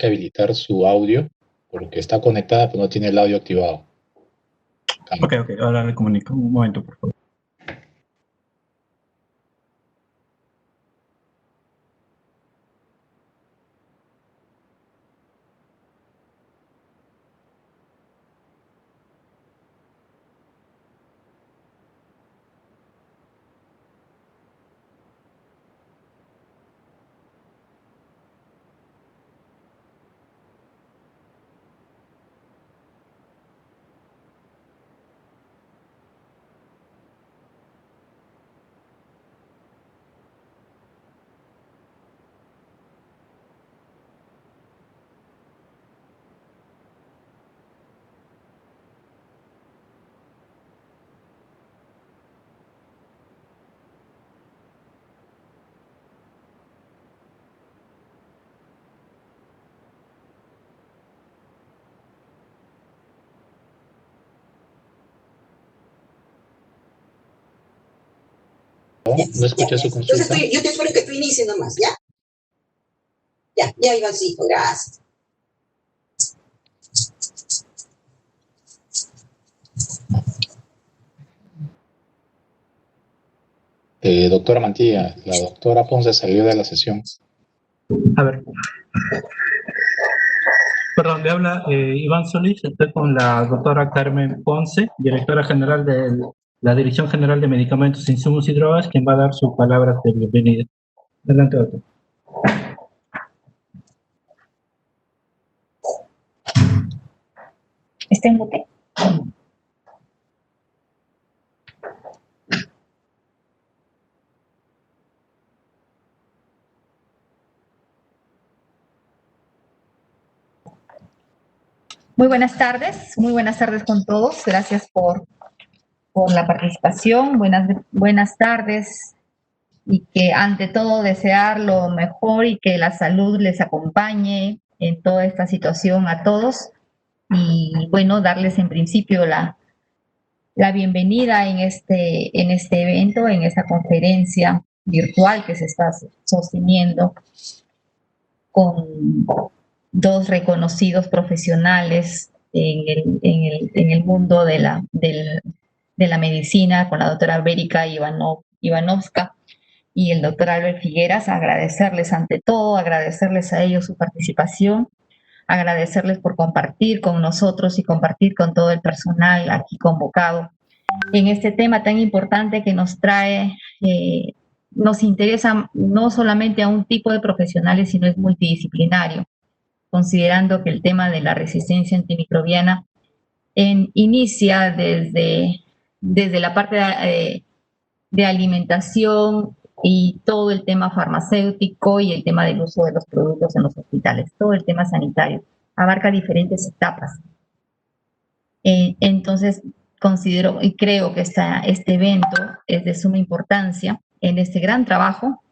que habilitar su audio porque está conectada pero no tiene el audio activado. Ok, ahora le comunico. Un momento, por favor. No escuché su consulta. Entonces yo te espero que tú inicies nomás, ¿ya? Ya, Ivancito, gracias. Doctora Mantilla, la doctora Ponce salió de la sesión. A ver. Perdón, le habla Iván Solís. Estoy con la doctora Carmen Ponce, directora general de la Dirección General de Medicamentos, Insumos y Drogas, quien va a dar sus palabras de bienvenida. Adelante, doctor. ¿Está en mute? Muy buenas tardes con todos. Gracias por la participación. Buenas tardes y que ante todo desear lo mejor y que la salud les acompañe en toda esta situación a todos. Y bueno, darles en principio la bienvenida en este evento, en esta conferencia virtual que se está sosteniendo con dos reconocidos profesionales en el mundo de la medicina, con la doctora Bérica Ivanovska y el doctor Albert Figueras. Agradecerles ante todo, agradecerles a ellos su participación, agradecerles por compartir con nosotros y compartir con todo el personal aquí convocado en este tema tan importante que nos trae, nos interesa no solamente a un tipo de profesionales, sino es multidisciplinario, considerando que el tema de la resistencia antimicrobiana inicia desde la parte de alimentación y todo el tema farmacéutico y el tema del uso de los productos en los hospitales, todo el tema sanitario, abarca diferentes etapas. Entonces, considero y creo que este evento es de suma importancia en este gran trabajo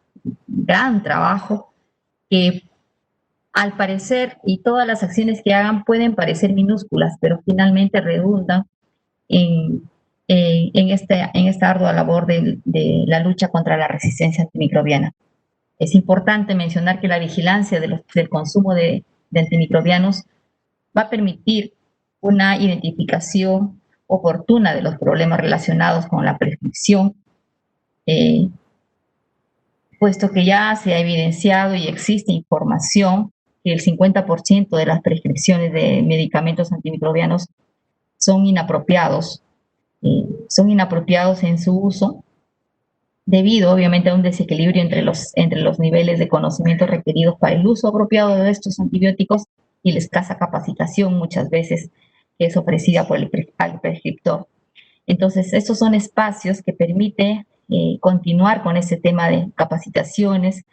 que al parecer, y todas las acciones que hagan pueden parecer minúsculas, pero finalmente redundan en esta ardua labor de la lucha contra la resistencia antimicrobiana. Es importante mencionar que la vigilancia del consumo de antimicrobianos va a permitir una identificación oportuna de los problemas relacionados con la prescripción, puesto que ya se ha evidenciado y existe información que el 50% de las prescripciones de medicamentos antimicrobianos son inapropiados en su uso, debido obviamente a un desequilibrio entre los niveles de conocimiento requeridos para el uso apropiado de estos antibióticos y la escasa capacitación muchas veces que es ofrecida por al prescriptor. Entonces, estos son espacios que permiten continuar con ese tema de capacitaciones,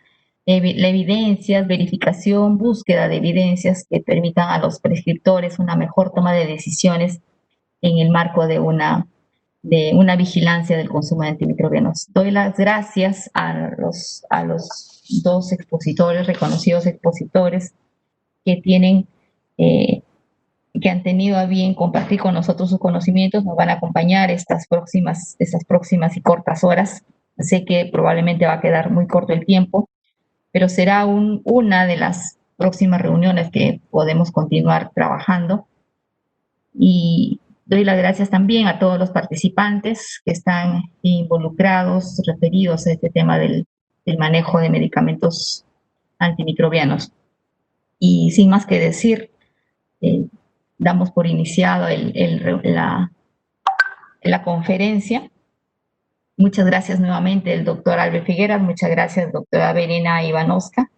la evidencia, verificación, búsqueda de evidencias que permitan a los prescriptores una mejor toma de decisiones en el marco de una vigilancia del consumo de antimicrobianos. Doy las gracias a los dos expositores, reconocidos expositores, que han tenido a bien compartir con nosotros sus conocimientos. Nos van a acompañar estas próximas y cortas horas. Sé que probablemente va a quedar muy corto el tiempo, pero será una de las próximas reuniones que podemos continuar trabajando. Y doy las gracias también a todos los participantes que están involucrados, referidos a este tema del manejo de medicamentos antimicrobianos. Y sin más que decir, damos por iniciado la conferencia. Muchas gracias nuevamente el doctor Albert Figueras, muchas gracias doctora Verena Ivanovska.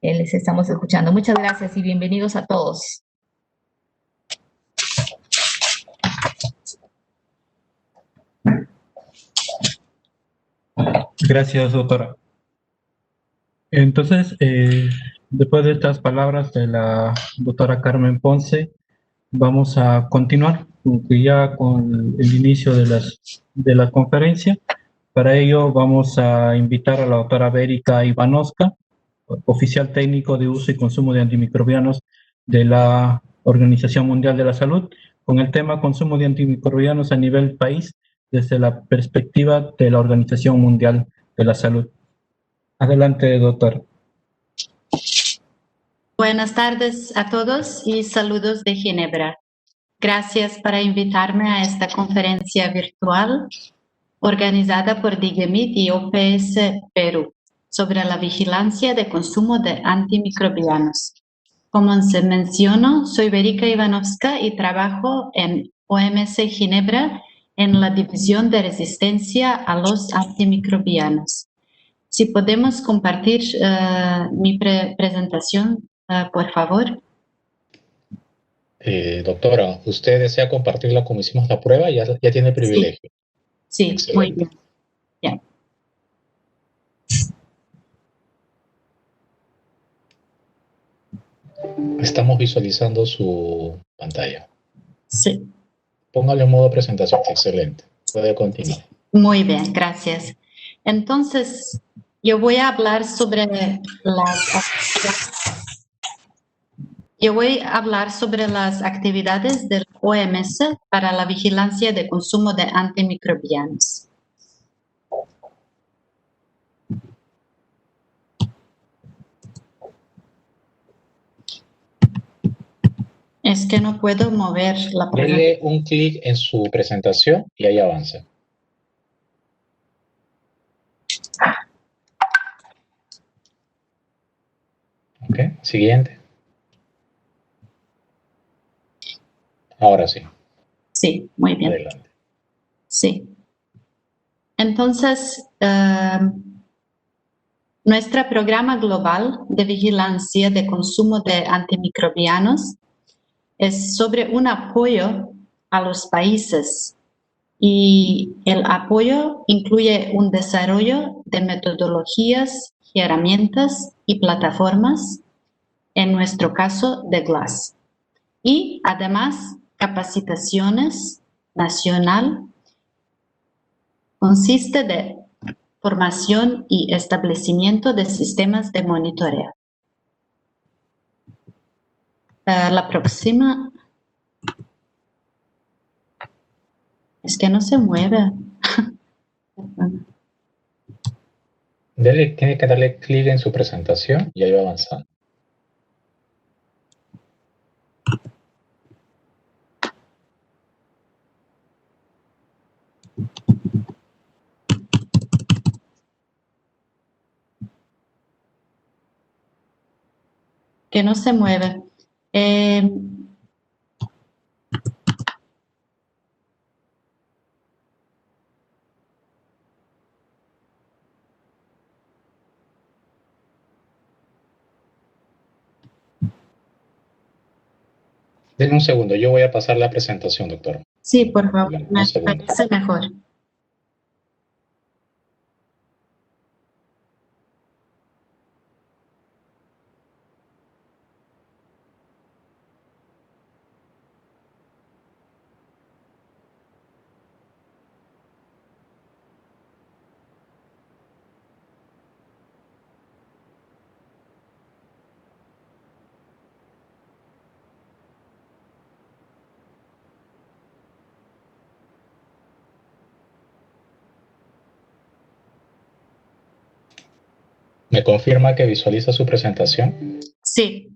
Les estamos escuchando. Muchas gracias y bienvenidos a todos. Gracias, doctora. Entonces, después de estas palabras de la doctora Carmen Ponce, vamos a continuar ya con el inicio de la conferencia. Para ello vamos a invitar a la doctora Verica Ivanovska, oficial técnico de uso y consumo de antimicrobianos de la Organización Mundial de la Salud, con el tema consumo de antimicrobianos a nivel país desde la perspectiva de la Organización Mundial de la Salud. Adelante, doctor. Buenas tardes a todos y saludos de Ginebra. Gracias por invitarme a esta conferencia virtual organizada por DIGEMIT y OPS Perú sobre la vigilancia de consumo de antimicrobianos. Como se mencionó, soy Verica Ivanovska y trabajo en OMS Ginebra en la División de Resistencia a los Antimicrobianos. Si podemos compartir mi presentación, por favor. Doctora, ¿usted desea compartirla como hicimos la prueba? Ya tiene privilegio. Sí, excelente. Muy bien. Yeah. Estamos visualizando su pantalla. Sí. Póngale en modo presentación. Excelente. Puede continuar. Muy bien, gracias. Entonces, yo voy a hablar sobre las actividades del OMS para la vigilancia de consumo de antimicrobianos. Es que no puedo mover la presentación. Dele un clic en su presentación y ahí avanza. Ok, siguiente. Ahora sí. Sí, muy bien. Adelante. Sí. Entonces, nuestro programa global de vigilancia de consumo de antimicrobianos es sobre un apoyo a los países y el apoyo incluye un desarrollo de metodologías, herramientas y plataformas, en nuestro caso de GLASS, y además capacitaciones nacional. Consiste de formación y establecimiento de sistemas de monitoreo. La próxima. Es que no se mueve. Tiene que darle clic en su presentación y ahí va avanzando. Que no se mueve. Denme un segundo, yo voy a pasar la presentación, doctor. Sí, por favor, Bueno, me un segundo. parece mejor. ¿Me confirma que visualiza su presentación? Sí,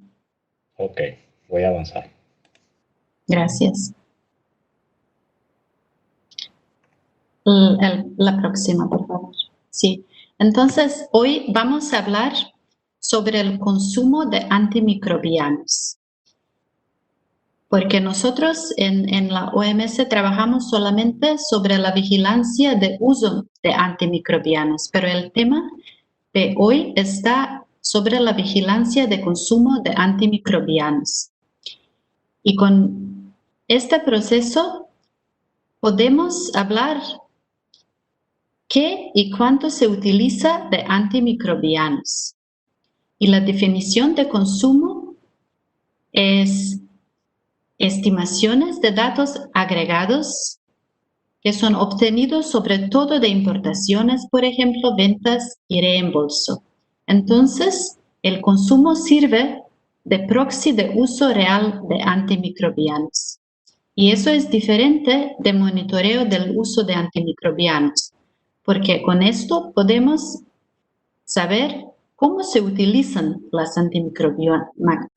Ok, voy a avanzar. gracias. La próxima, por favor. Sí. Entonces, hoy vamos a hablar sobre el consumo de antimicrobianos. Porque nosotros en la OMS trabajamos solamente sobre la vigilancia de uso de antimicrobianos, pero el tema de hoy está sobre la vigilancia de consumo de antimicrobianos. Y con este proceso podemos hablar qué y cuánto se utiliza de antimicrobianos. Y la definición de consumo es estimaciones de datos agregados que son obtenidos sobre todo de importaciones, por ejemplo, ventas y reembolso. Entonces, el consumo sirve de proxy de uso real de antimicrobianos. Y eso es diferente de monitoreo del uso de antimicrobianos, porque con esto podemos saber cómo se utilizan los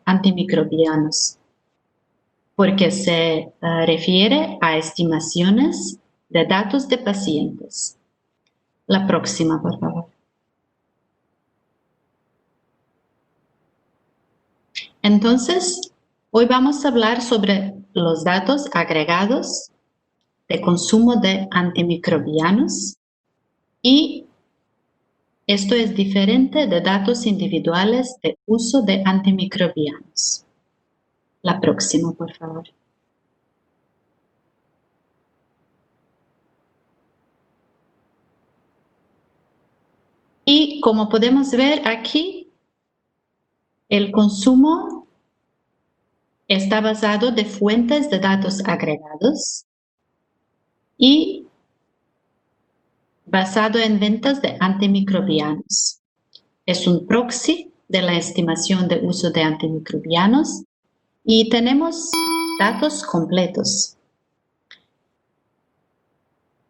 antimicrobianos, porque se refiere a estimaciones de datos de pacientes. La próxima, por favor. Entonces, hoy vamos a hablar sobre los datos agregados de consumo de antimicrobianos y esto es diferente de datos individuales de uso de antimicrobianos. La próxima, por favor. Y como podemos ver aquí, el consumo está basado de fuentes de datos agregados y basado en ventas de antimicrobianos. Es un proxy de la estimación de uso de antimicrobianos y tenemos datos completos.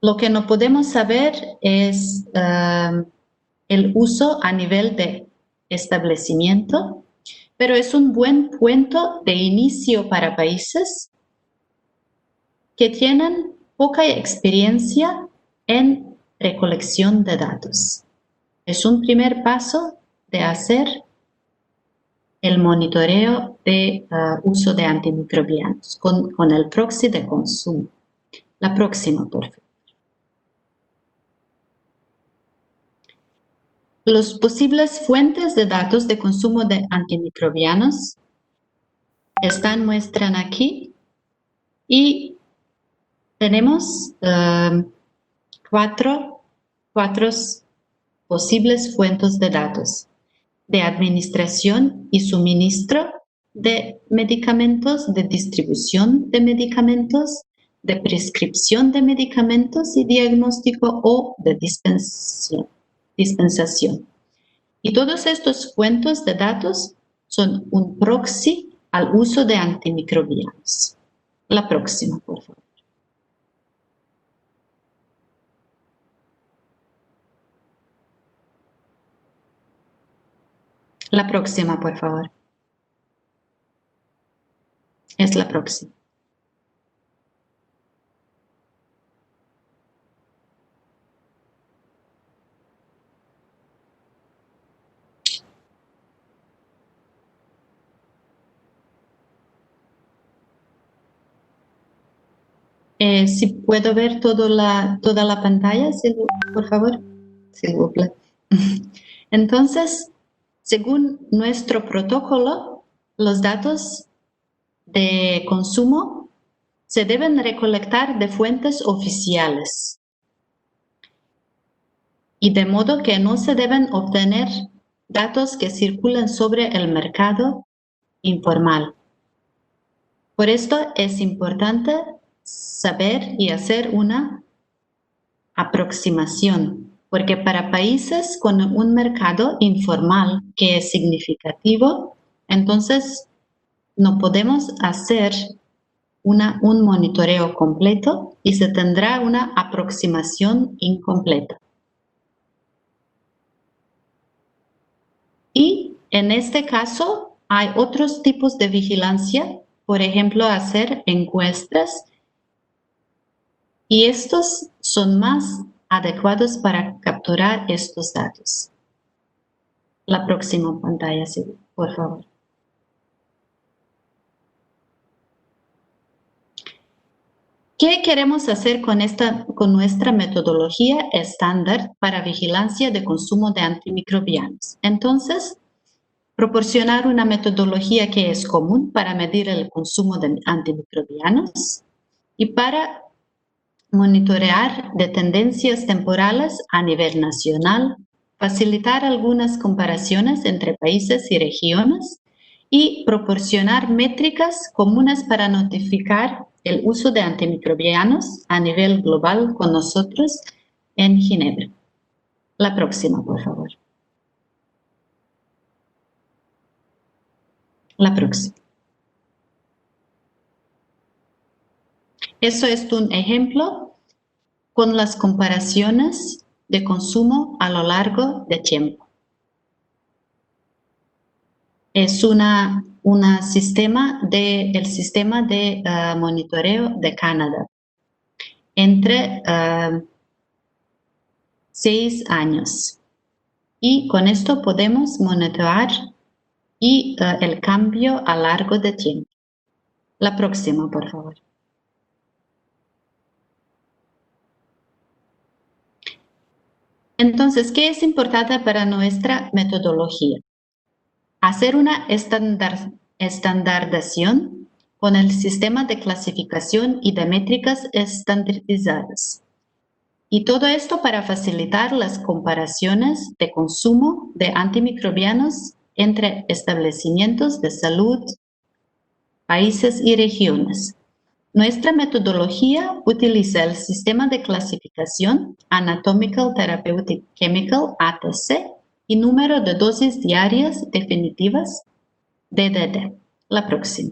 Lo que no podemos saber es el uso a nivel de establecimiento, pero es un buen punto de inicio para países que tienen poca experiencia en recolección de datos. Es un primer paso de hacer el monitoreo de uso de antimicrobianos con el proxy de consumo. La próxima, por favor. Los posibles fuentes de datos de consumo de antimicrobianos muestran aquí y tenemos cuatro posibles fuentes de datos: de administración y suministro de medicamentos, de distribución de medicamentos, de prescripción de medicamentos y diagnóstico o de dispensación. Y todos estos fuentes de datos son un proxy al uso de antimicrobianos. La próxima, por favor. La próxima, por favor. Es la próxima. Si puedo ver toda la pantalla, por favor. S'il vous plaît. Entonces, según nuestro protocolo, los datos de consumo se deben recolectar de fuentes oficiales y de modo que no se deben obtener datos que circulan sobre el mercado informal. Por esto es importante saber y hacer una aproximación, porque para países con un mercado informal que es significativo, entonces no podemos hacer un monitoreo completo y se tendrá una aproximación incompleta. Y en este caso hay otros tipos de vigilancia, por ejemplo, hacer encuestas, y estos son más adecuados para capturar estos datos. La próxima pantalla, sí, por favor. ¿Qué queremos hacer con nuestra metodología estándar para vigilancia de consumo de antimicrobianos? Entonces, proporcionar una metodología que es común para medir el consumo de antimicrobianos y para monitorear de tendencias temporales a nivel nacional, facilitar algunas comparaciones entre países y regiones y proporcionar métricas comunes para notificar el uso de antimicrobianos a nivel global con nosotros en Ginebra. La próxima, por favor. La próxima. Eso es un ejemplo con las comparaciones de consumo a lo largo de tiempo. Es el sistema de monitoreo de Canadá. Entre 6 años. Y con esto podemos monitorear el cambio a largo de tiempo. La próxima, por favor. Entonces, ¿qué es importante para nuestra metodología? Hacer una estandarización con el sistema de clasificación y de métricas estandarizadas. Y todo esto para facilitar las comparaciones de consumo de antimicrobianos entre establecimientos de salud, países y regiones. Nuestra metodología utiliza el sistema de clasificación Anatomical Therapeutic Chemical, ATC, y número de dosis diarias definitivas, DDD. La próxima.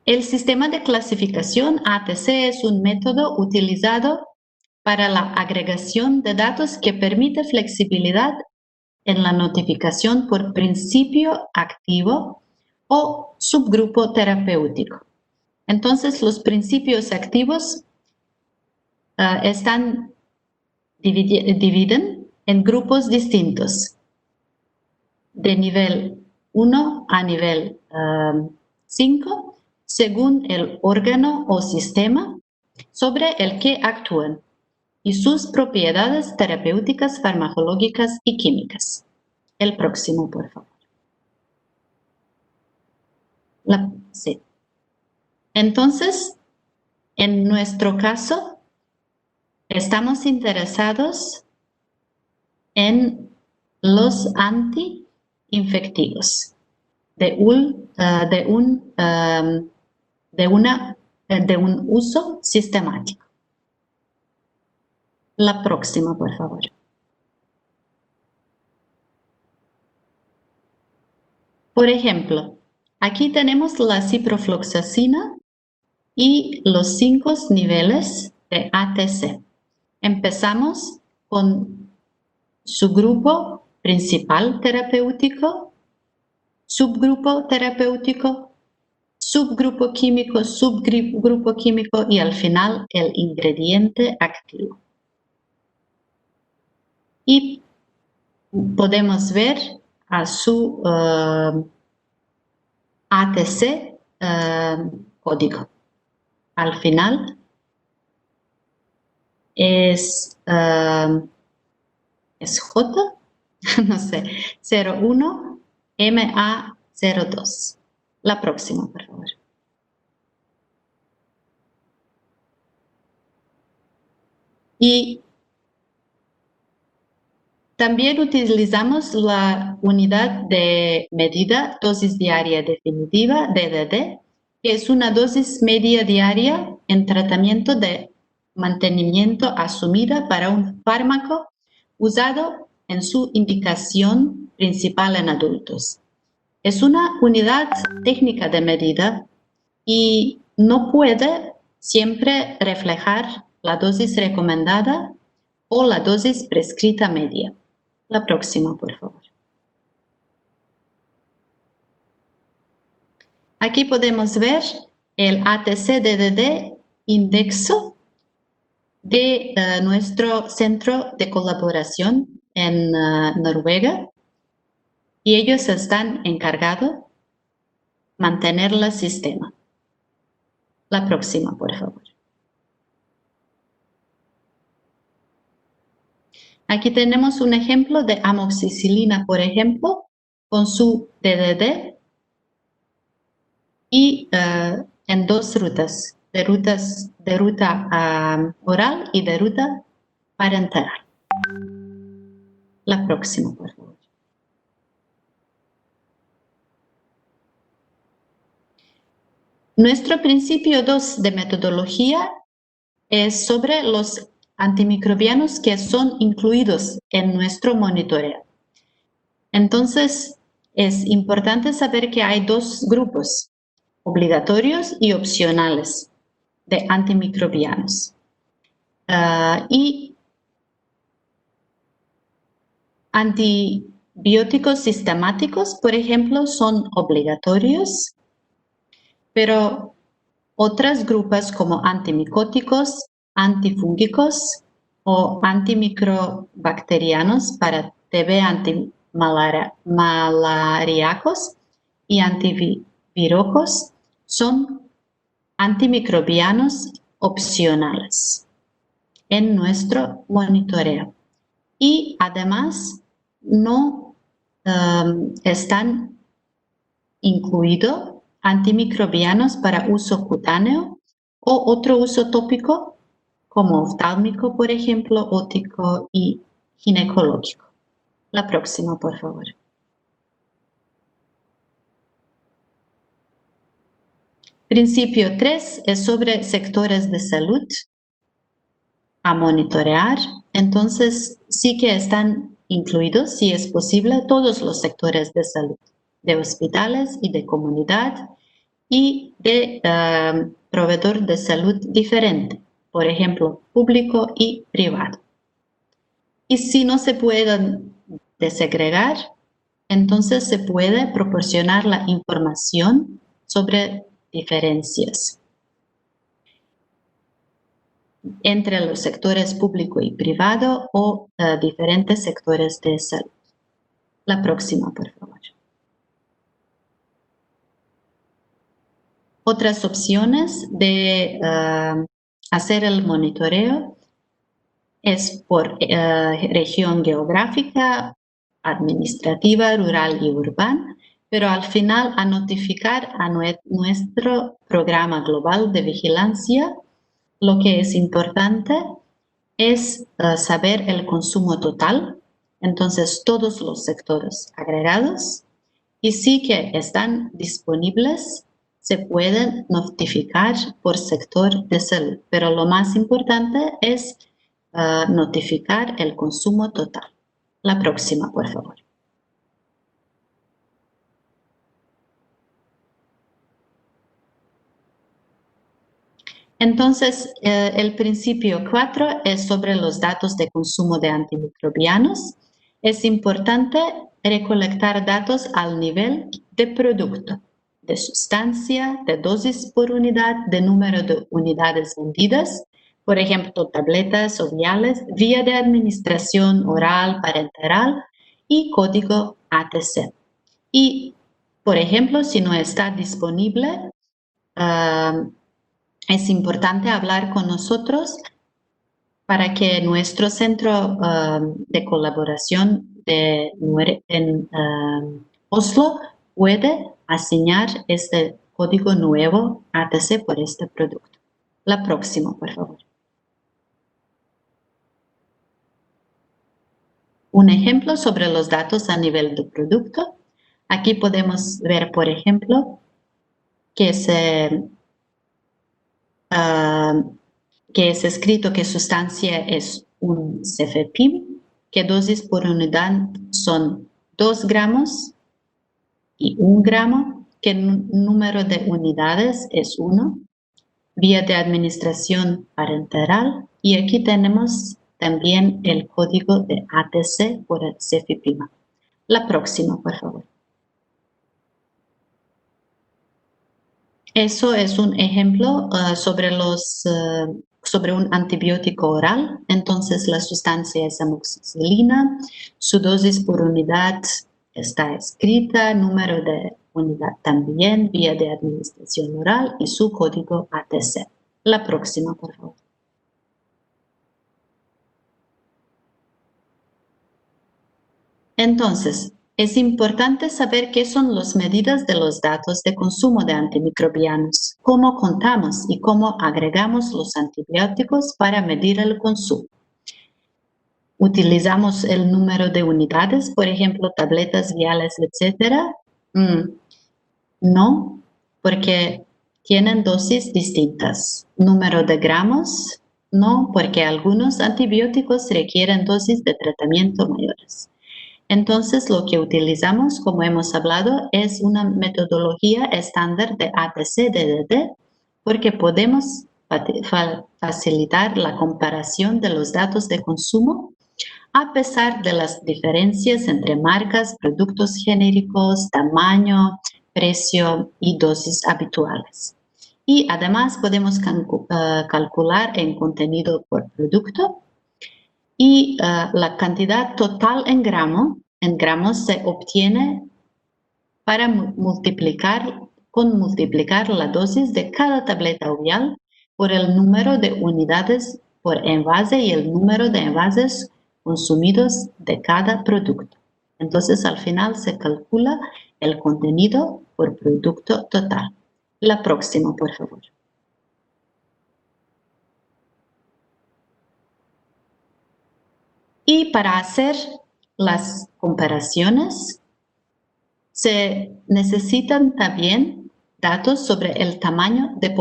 El sistema de clasificación ATC es un método utilizado para la agregación de datos que permite flexibilidad en la notificación por principio activo o subgrupo terapéutico. Entonces, los principios activos dividen en grupos distintos, de nivel 1 a nivel 5, según el órgano o sistema sobre el que actúan y sus propiedades terapéuticas, farmacológicas y químicas. El próximo, por favor. Sí. Entonces, en nuestro caso, estamos interesados en los antiinfectivos de un uso sistemático. La próxima, por favor. Por ejemplo, aquí tenemos la ciprofloxacina y los 5 niveles de ATC. Empezamos con su grupo principal terapéutico, subgrupo terapéutico, subgrupo químico y al final el ingrediente activo. Y podemos ver a su ATC código. Al final es J, no sé, 01 MA02. La próxima, por favor. Y también utilizamos la unidad de medida dosis diaria definitiva, DDD, que es una dosis media diaria en tratamiento de mantenimiento asumida para un fármaco usado en su indicación principal en adultos. Es una unidad técnica de medida y no puede siempre reflejar la dosis recomendada o la dosis prescrita media. La próxima, por favor. Aquí podemos ver el ATC-DDD indexo de nuestro centro de colaboración en Noruega, y ellos están encargados de mantener el sistema. La próxima, por favor. Aquí tenemos un ejemplo de amoxicilina, por ejemplo, con su DDD y en dos rutas, de ruta oral y de ruta parenteral. La próxima, por favor. Nuestro principio 2 de metodología es sobre los antimicrobianos que son incluidos en nuestro monitoreo. Entonces, es importante saber que hay dos grupos, obligatorios y opcionales, de antimicrobianos. Y antibióticos sistemáticos, por ejemplo, son obligatorios, pero otras grupos como antimicóticos, antifúngicos o antimicrobacterianos para TB antimalariacos y antivirocos son antimicrobianos opcionales en nuestro monitoreo. Y además no están incluidos antimicrobianos para uso cutáneo o otro uso tópico como oftálmico, por ejemplo, óptico y ginecológico. La próxima, por favor. Principio 3 es sobre sectores de salud a monitorear. Entonces, sí que están incluidos, si es posible, todos los sectores de salud, de hospitales y de comunidad y de proveedor de salud diferente, por ejemplo, público y privado. Y si no se pueden desagregar, entonces se puede proporcionar la información sobre diferencias entre los sectores público y privado o diferentes sectores de salud. La próxima, por favor. Otras opciones de hacer el monitoreo es por región geográfica, administrativa, rural y urbana, pero al final a notificar a nuestro programa global de vigilancia. Lo que es importante es saber el consumo total, entonces todos los sectores agregados, y sí que están disponibles, se pueden notificar por sector de salud, pero lo más importante es notificar el consumo total. La próxima, por favor. Entonces, el principio 4 es sobre los datos de consumo de antimicrobianos. Es importante recolectar datos al nivel de producto, de sustancia, de dosis por unidad, de número de unidades vendidas, por ejemplo, tabletas o viales, vía de administración oral, parenteral y código ATC. Y, por ejemplo, si no está disponible, es importante hablar con nosotros para que nuestro centro de colaboración en Oslo puede asignar este código nuevo ATC por este producto. La próxima, por favor. Un ejemplo sobre los datos a nivel de producto. Aquí podemos ver, por ejemplo, que es escrito que sustancia es un cefepime, que dosis por unidad son 2 gramos y 1 gramo, que número de unidades es 1, vía de administración parenteral, y aquí tenemos también el código de ATC por el CEFIPIMA. La próxima, por favor. Eso es un ejemplo sobre un antibiótico oral. Entonces, la sustancia es amoxicilina, su dosis por unidad está escrita, número de unidad también, vía de administración oral y su código ATC. La próxima, por favor. Entonces, es importante saber qué son las medidas de los datos de consumo de antimicrobianos, cómo contamos y cómo agregamos los antibióticos para medir el consumo. ¿Utilizamos el número de unidades, por ejemplo, tabletas, viales, etcétera? No, porque tienen dosis distintas. ¿Número de gramos? No, porque algunos antibióticos requieren dosis de tratamiento mayores. Entonces, lo que utilizamos, como hemos hablado, es una metodología estándar de ATC-DDD, porque podemos facilitar la comparación de los datos de consumo a pesar de las diferencias entre marcas, productos genéricos, tamaño, precio y dosis habituales. Y además podemos calcular el contenido por producto. Y la cantidad total en gramos se obtiene para multiplicar la dosis de cada tableta o vial por el número de unidades por envase y el número de envases consumidos de cada producto. Entonces, al final se calcula el contenido por producto total. La próxima, por favor. Y para hacer las comparaciones, se necesitan también datos sobre el tamaño de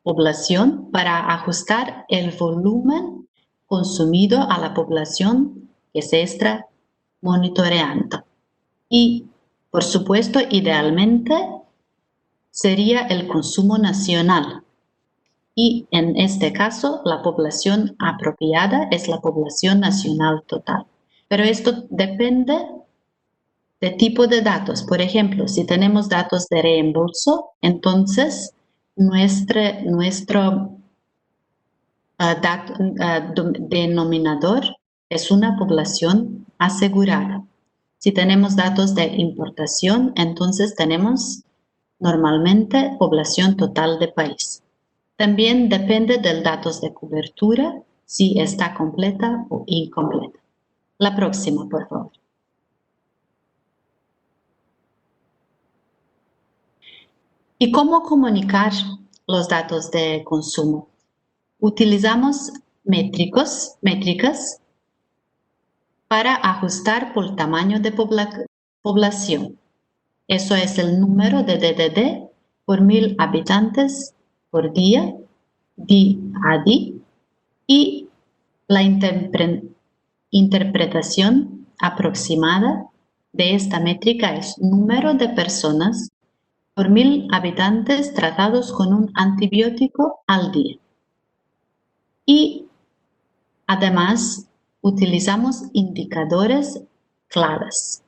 población para ajustar el volumen consumido a la población que se está monitoreando. Y, por supuesto, idealmente sería el consumo nacional. Y en este caso, la población apropiada es la población nacional total. Pero esto depende del tipo de datos. Por ejemplo, si tenemos datos de reembolso, entonces nuestro denominador es una población asegurada. Si tenemos datos de importación, entonces tenemos normalmente población total de país. También depende del datos de cobertura, si está completa o incompleta. La próxima, por favor. ¿Y cómo comunicar los datos de consumo? Utilizamos métricas para ajustar por tamaño de población. Eso es el número de DDD por 1000 habitantes por día, día, y la interpretación aproximada de esta métrica es número de personas por 1000 habitantes tratados con un antibiótico al día. Y además utilizamos indicadores claves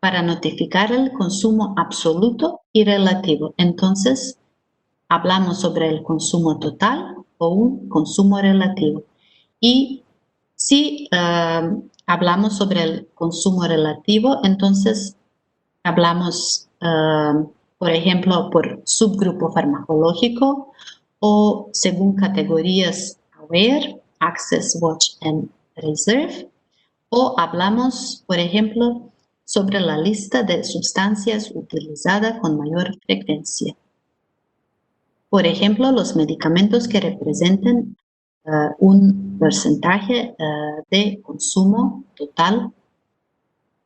para notificar el consumo absoluto y relativo. Entonces, hablamos sobre el consumo total o un consumo relativo. Y si hablamos sobre el consumo relativo, entonces hablamos, por ejemplo, por subgrupo farmacológico o según categorías AWARE, Access, Watch and Reserve, o hablamos, por ejemplo, sobre la lista de sustancias utilizadas con mayor frecuencia. Por ejemplo, los medicamentos que representen un porcentaje de consumo total.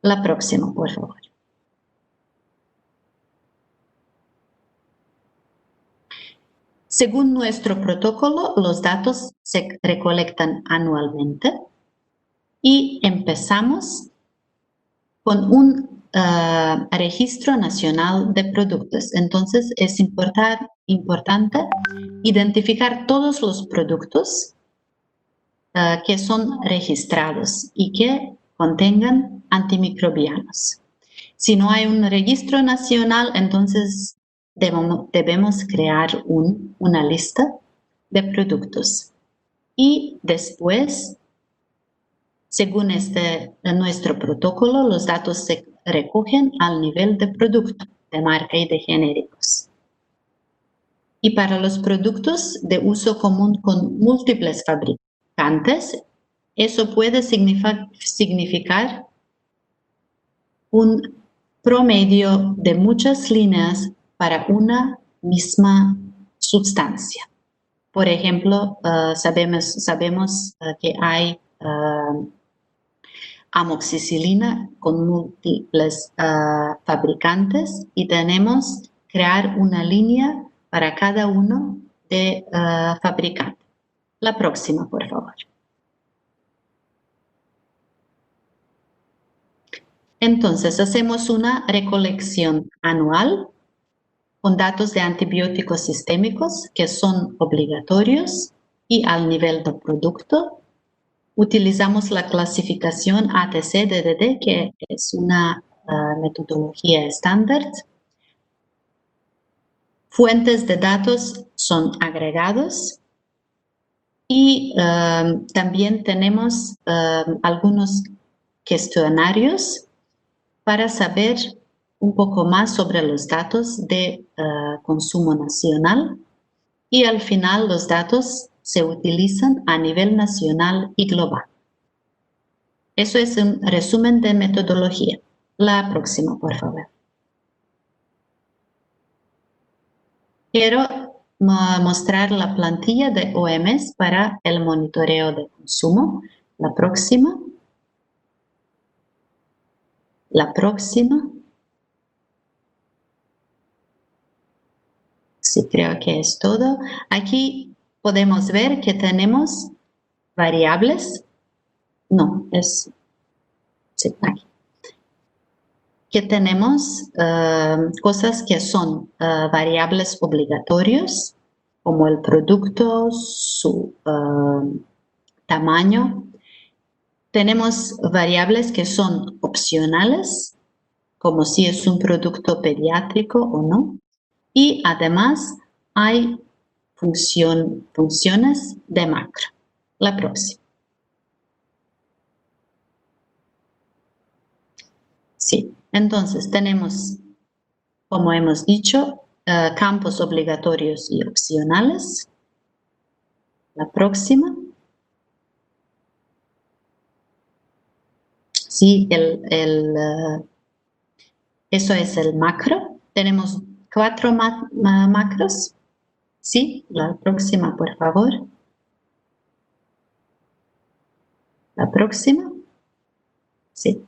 La próxima, por favor. Según nuestro protocolo, los datos se recolectan anualmente y empezamos con un Registro Nacional de Productos. Entonces es importante identificar todos los productos que son registrados y que contengan antimicrobianos. Si no hay un registro nacional, entonces debemos crear una lista de productos. Y después, según nuestro protocolo, los datos se recogen al nivel de producto, de marca y de genéricos. Y para los productos de uso común con múltiples fabricantes, eso puede significar un promedio de muchas líneas para una misma sustancia. Por ejemplo, sabemos que hay amoxicilina con múltiples fabricantes y tenemos que crear una línea para cada uno de fabricantes. La próxima, por favor. Entonces, hacemos una recolección anual con datos de antibióticos sistémicos que son obligatorios y al nivel del producto. Utilizamos la clasificación ATC-DDD, que es una metodología estándar. Fuentes de datos son agregados y también tenemos algunos cuestionarios para saber un poco más sobre los datos de consumo nacional y al final los datos se utilizan a nivel nacional y global. Eso es un resumen de metodología. La próxima, por favor. Quiero mostrar la plantilla de OMS para el monitoreo de consumo. La próxima. La próxima. Sí, creo que es todo. Aquí podemos ver que tenemos variables. No, es... Sí, aquí. Que tenemos cosas que son variables obligatorios, como el producto, su tamaño. Tenemos variables que son opcionales, como si es un producto pediátrico o no. Y además hay funciones de macro. La próxima. Sí, entonces tenemos, como hemos dicho, campos obligatorios y opcionales. La próxima. Sí, eso es el macro. Tenemos 4 macros. Sí, la próxima, por favor. La próxima. Sí.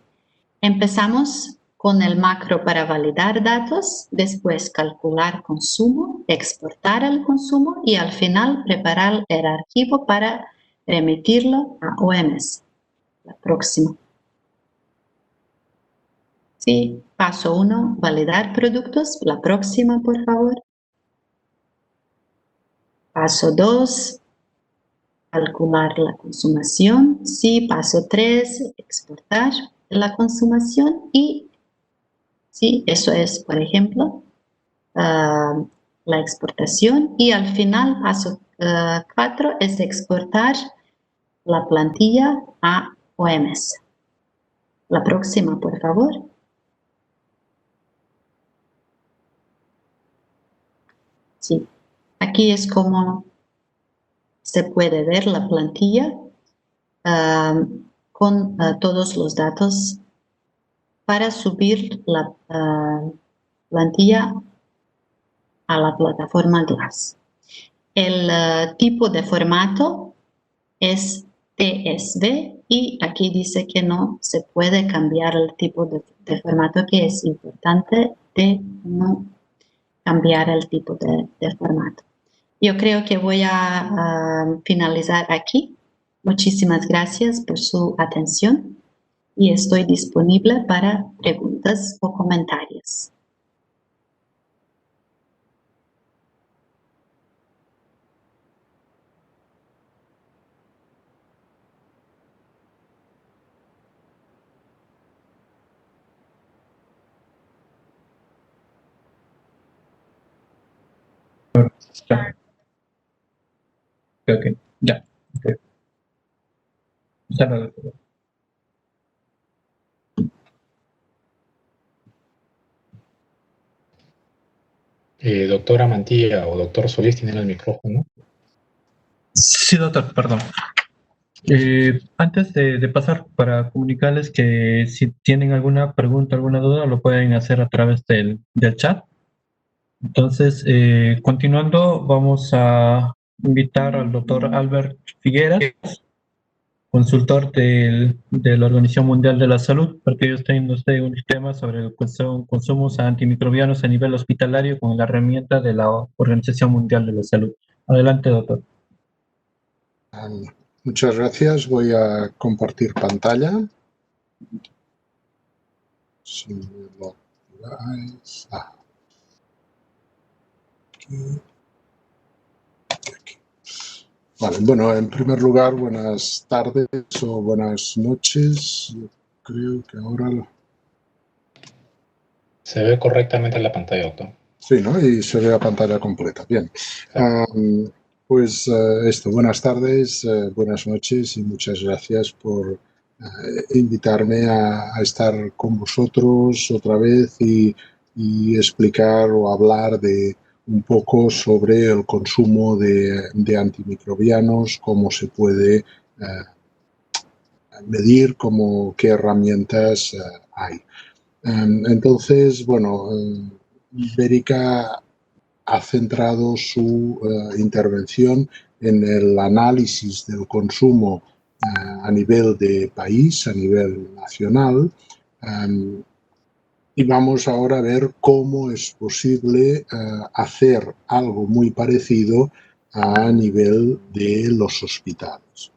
Empezamos con el macro para validar datos, después calcular consumo, exportar el consumo y al final preparar el archivo para remitirlo a OMS. La próxima. Sí, paso 1, validar productos. La próxima, por favor. Paso 2, calcular la consumación. Sí, paso 3, exportar la consumación. Y sí, eso es, por ejemplo, la exportación. Y al final, paso 4, es exportar la plantilla a OMS. La próxima, por favor. Sí, aquí es como se puede ver la plantilla con todos los datos para subir la plantilla a la plataforma GLASS. El tipo de formato es TSV y aquí dice que no se puede cambiar el tipo de formato, que es importante de no cambiar el tipo de formato. Yo creo que voy a finalizar aquí. Muchísimas gracias por su atención y estoy disponible para preguntas o comentarios. Ok, ya. Ok. Ya lo- Doctora Mantilla o doctor Solís tienen el micrófono. Sí, doctor, perdón. Antes de pasar, para comunicarles que si tienen alguna pregunta, alguna duda, lo pueden hacer a través del chat. Entonces, continuando, vamos a invitar al doctor Albert Figueras, consultor de la Organización Mundial de la Salud, para que ellos tengan usted un tema sobre el consumos antimicrobianos a nivel hospitalario con la herramienta de la Organización Mundial de la Salud. Adelante, doctor. Muchas gracias. Voy a compartir pantalla. Si me lo activáis. Aquí. Vale, bueno, en primer lugar, buenas tardes o buenas noches. Yo creo que ahora... Se ve correctamente en la pantalla, doctor. Sí, ¿no? Y se ve la pantalla completa. Bien. Pues esto, buenas tardes, buenas noches y muchas gracias por invitarme a estar con vosotros otra vez y explicar o hablar de un poco sobre el consumo de antimicrobianos, cómo se puede medir, qué herramientas hay. Entonces, bueno, Verica ha centrado su intervención en el análisis del consumo a nivel de país, a nivel nacional, y vamos ahora a ver cómo es posible hacer algo muy parecido a nivel de los hospitales.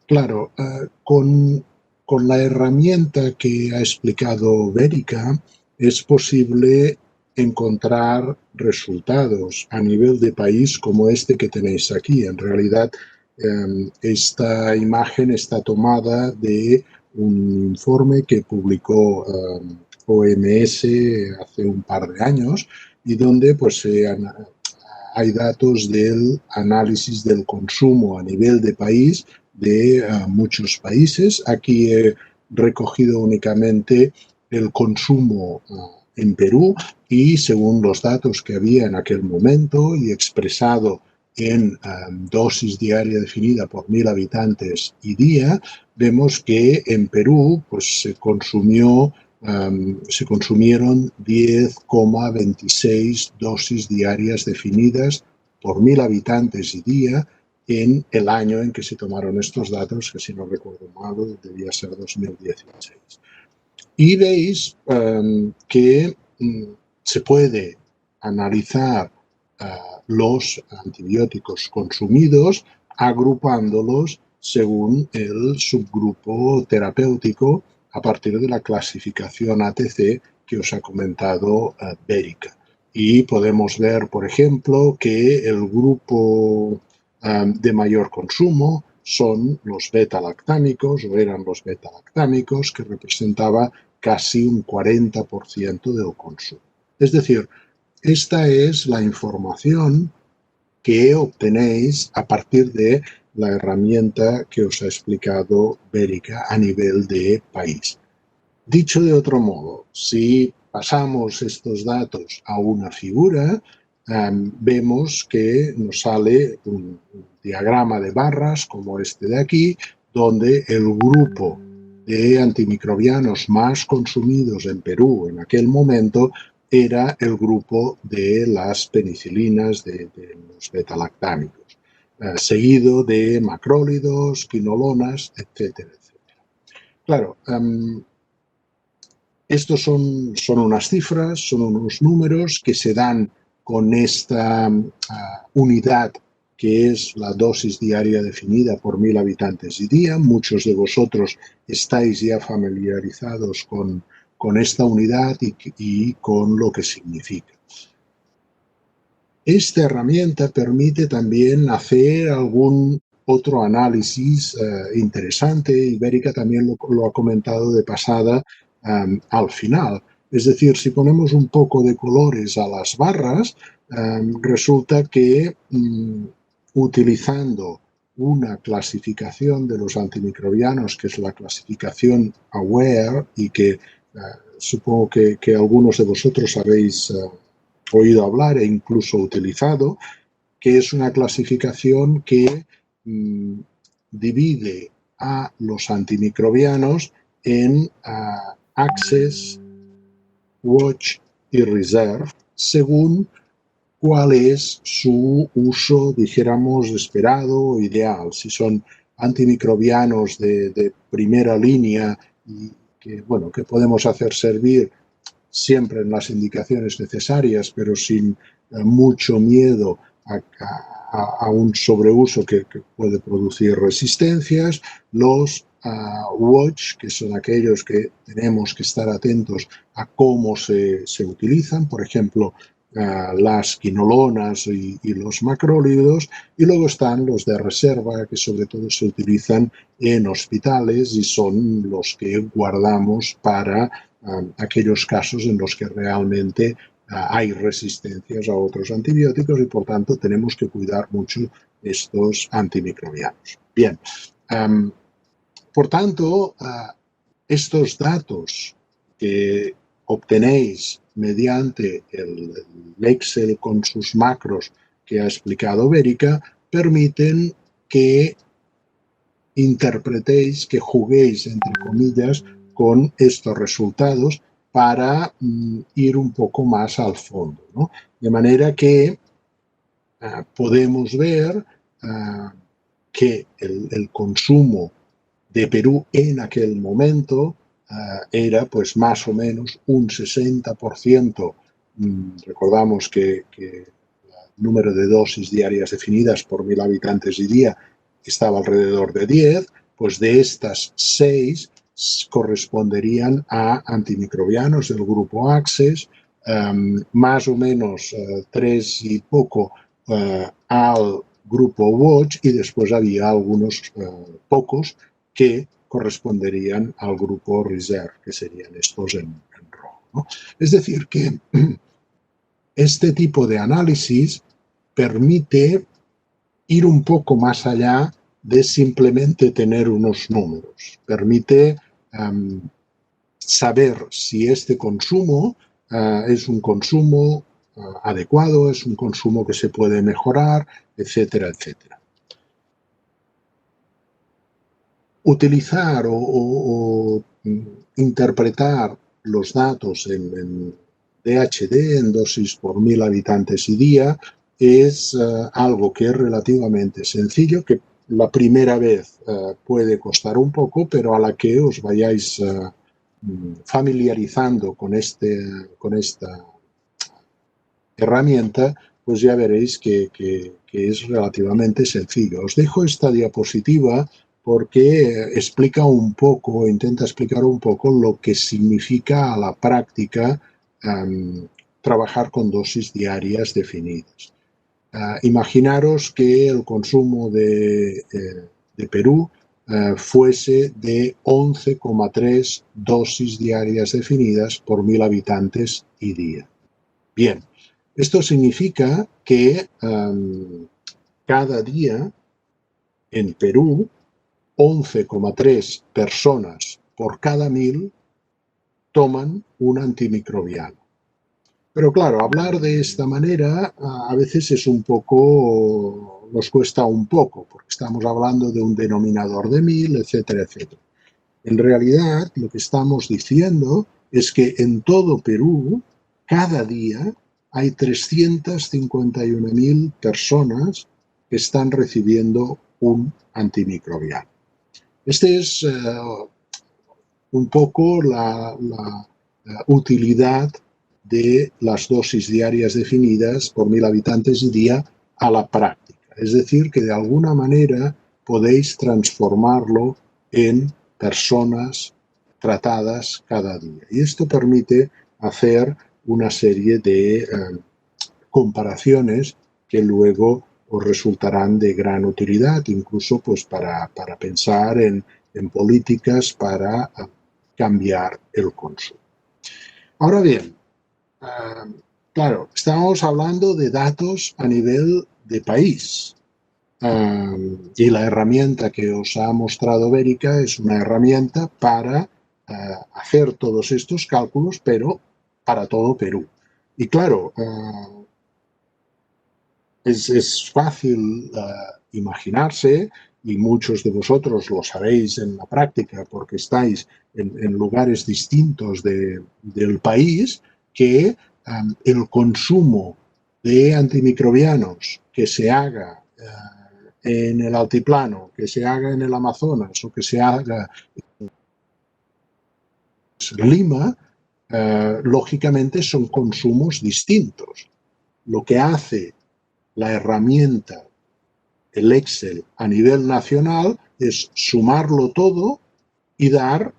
Claro, con la herramienta que ha explicado Verica es posible encontrar resultados a nivel de país como este que tenéis aquí. En realidad, esta imagen está tomada de un informe que publicó OMS hace un par de años y donde pues hay datos del análisis del consumo a nivel de país de muchos países. Aquí he recogido únicamente el consumo en Perú y según los datos que había en aquel momento y expresado en dosis diaria definida por 1000 habitantes y día, vemos que en Perú pues, se consumieron 10,26 dosis diarias definidas por 1000 habitantes y día en el año en que se tomaron estos datos, que si no recuerdo mal, debía ser 2016. Y veis que se puede analizar los antibióticos consumidos agrupándolos según el subgrupo terapéutico a partir de la clasificación ATC que os ha comentado Verica. Y podemos ver, por ejemplo, que el grupo de mayor consumo son los beta-lactámicos, o eran los beta-lactámicos, que representaba casi un 40% del consumo. Es decir, esta es la información que obtenéis a partir de la herramienta que os ha explicado Verica a nivel de país. Dicho de otro modo, si pasamos estos datos a una figura, vemos que nos sale un diagrama de barras como este de aquí, donde el grupo de antimicrobianos más consumidos en Perú en aquel momento era el grupo de las penicilinas, de los betalactámicos, seguido de macrólidos, quinolonas, etcétera, etcétera. Claro, estos son unas cifras, son unos números que se dan con esta unidad que es la dosis diaria definida por 1000 habitantes y día. Muchos de vosotros estáis ya familiarizados con esta unidad y con lo que significa. Esta herramienta permite también hacer algún otro análisis interesante. Ibérica también lo ha comentado de pasada al final. Es decir, si ponemos un poco de colores a las barras, resulta que utilizando una clasificación de los antimicrobianos, que es la clasificación AWARE, y que supongo que algunos de vosotros habéis oído hablar e incluso utilizado, que es una clasificación que divide a los antimicrobianos en Access, Watch y Reserve, según cuál es su uso, dijéramos, esperado o ideal. Si son antimicrobianos de primera línea y que podemos hacer servir siempre en las indicaciones necesarias, pero sin mucho miedo a un sobreuso que puede producir resistencias. Los watch, que son aquellos que tenemos que estar atentos a cómo se utilizan, por ejemplo, las quinolonas y los macrólidos, y luego están los de reserva, que sobre todo se utilizan en hospitales y son los que guardamos para aquellos casos en los que realmente hay resistencias a otros antibióticos y por tanto tenemos que cuidar mucho estos antimicrobianos. Bien, por tanto, estos datos que obtenéis mediante el Excel con sus macros que ha explicado Ibérica permiten que interpretéis, que juguéis, entre comillas, con estos resultados para ir un poco más al fondo, ¿no? De manera que podemos ver que el consumo de Perú en aquel momento era pues más o menos un 60%. Recordamos que el número de dosis diarias definidas por 1000 habitantes y día estaba alrededor de 10, pues de estas 6 corresponderían a antimicrobianos del grupo Access, más o menos 3 y poco al grupo Watch, y después había algunos pocos que corresponderían al grupo Reserve, que serían estos en rojo, ¿no? Es decir, que este tipo de análisis permite ir un poco más allá de simplemente tener unos números. Permite saber si este consumo es un consumo adecuado, es un consumo que se puede mejorar, etcétera, etcétera. Utilizar o interpretar los datos en DHD, en dosis por 1000 habitantes y día, es algo que es relativamente sencillo, que la primera vez puede costar un poco, pero a la que os vayáis familiarizando con esta herramienta, pues ya veréis que es relativamente sencillo. Os dejo esta diapositiva porque explica un poco, intenta explicar un poco lo que significa a la práctica trabajar con dosis diarias definidas. Imaginaros que el consumo de Perú fuese de 11,3 dosis diarias definidas por 1000 habitantes y día. Bien, esto significa que cada día en Perú 11,3 personas por cada 1000 toman un antimicrobiano. Pero claro, hablar de esta manera a veces es un poco, nos cuesta un poco, porque estamos hablando de un denominador de 1000, etcétera, etcétera. En realidad, lo que estamos diciendo es que en todo Perú, cada día, hay 351.000 personas que están recibiendo un antimicrobiano. Este es un poco la utilidad de las dosis diarias definidas por 1000 habitantes y día a la práctica. Es decir, que de alguna manera podéis transformarlo en personas tratadas cada día. Y esto permite hacer una serie de comparaciones que luego os resultarán de gran utilidad, incluso pues para pensar en políticas para cambiar el consumo. Ahora bien, claro, estamos hablando de datos a nivel de país. Y la herramienta que os ha mostrado Verica es una herramienta para hacer todos estos cálculos, pero para todo Perú. Y claro, es fácil imaginarse, y muchos de vosotros lo sabéis en la práctica porque estáis en lugares distintos del país, que el consumo de antimicrobianos que se haga en el altiplano, que se haga en el Amazonas o que se haga en Lima, lógicamente son consumos distintos. Lo que hace la herramienta, el Excel, a nivel nacional es sumarlo todo y dar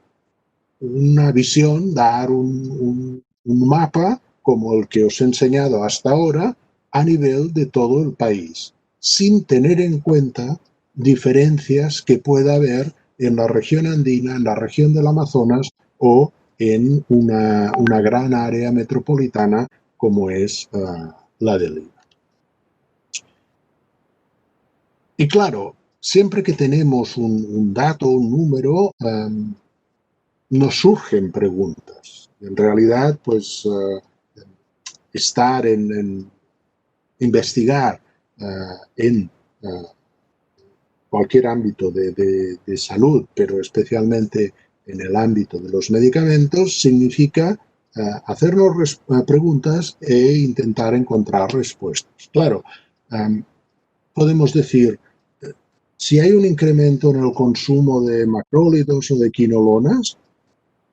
una visión, dar un mapa como el que os he enseñado hasta ahora a nivel de todo el país, sin tener en cuenta diferencias que pueda haber en la región andina, en la región del Amazonas o en una gran área metropolitana como es la de Lima. Y claro, siempre que tenemos un dato, un número, nos surgen preguntas. En realidad, pues, estar en investigar en cualquier ámbito de salud, pero especialmente en el ámbito de los medicamentos, significa hacernos preguntas e intentar encontrar respuestas. Claro, podemos decir, si hay un incremento en el consumo de macrólidos o de quinolonas,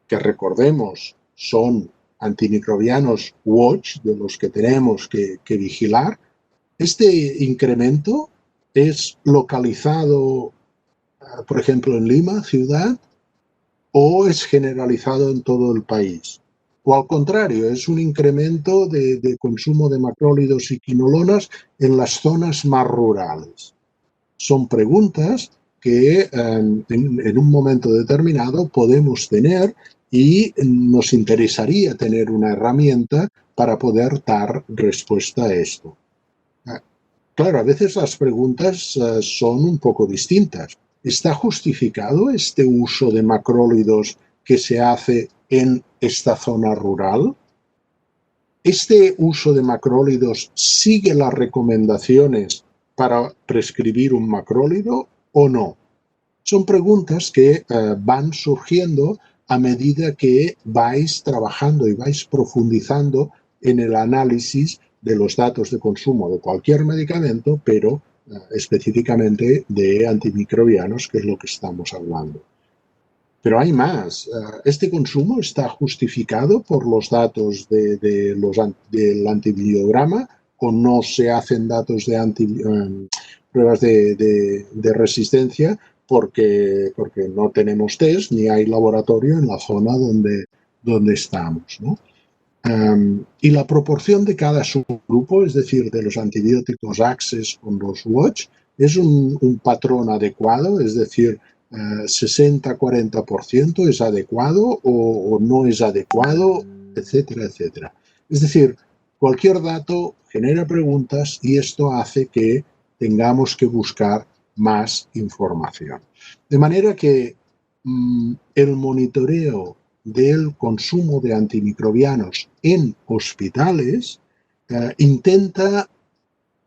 que recordemos son antimicrobianos watch, de los que tenemos que vigilar, este incremento es localizado, por ejemplo, en Lima, ciudad, o es generalizado en todo el país. O al contrario, es un incremento de consumo de macrólidos y quinolonas en las zonas más rurales. Son preguntas que en un momento determinado podemos tener y nos interesaría tener una herramienta para poder dar respuesta a esto. Claro, a veces las preguntas son un poco distintas. ¿Está justificado este uso de macrólidos que se hace en esta zona rural? ¿Este uso de macrólidos sigue las recomendaciones para prescribir un macrólido o no? Son preguntas que van surgiendo a medida que vais trabajando y vais profundizando en el análisis de los datos de consumo de cualquier medicamento, pero específicamente de antimicrobianos, que es lo que estamos hablando. Pero hay más. ¿Este consumo está justificado por los datos del antibiograma o no se hacen datos de pruebas de resistencia porque no tenemos test ni hay laboratorio en la zona donde estamos, ¿no? Y la proporción de cada subgrupo, es decir, de los antibióticos Access con los Watch, es un patrón adecuado, es decir, 60-40% es adecuado o no es adecuado, etcétera, etcétera. Es decir, cualquier dato genera preguntas y esto hace que tengamos que buscar más información. De manera que el monitoreo del consumo de antimicrobianos en hospitales intenta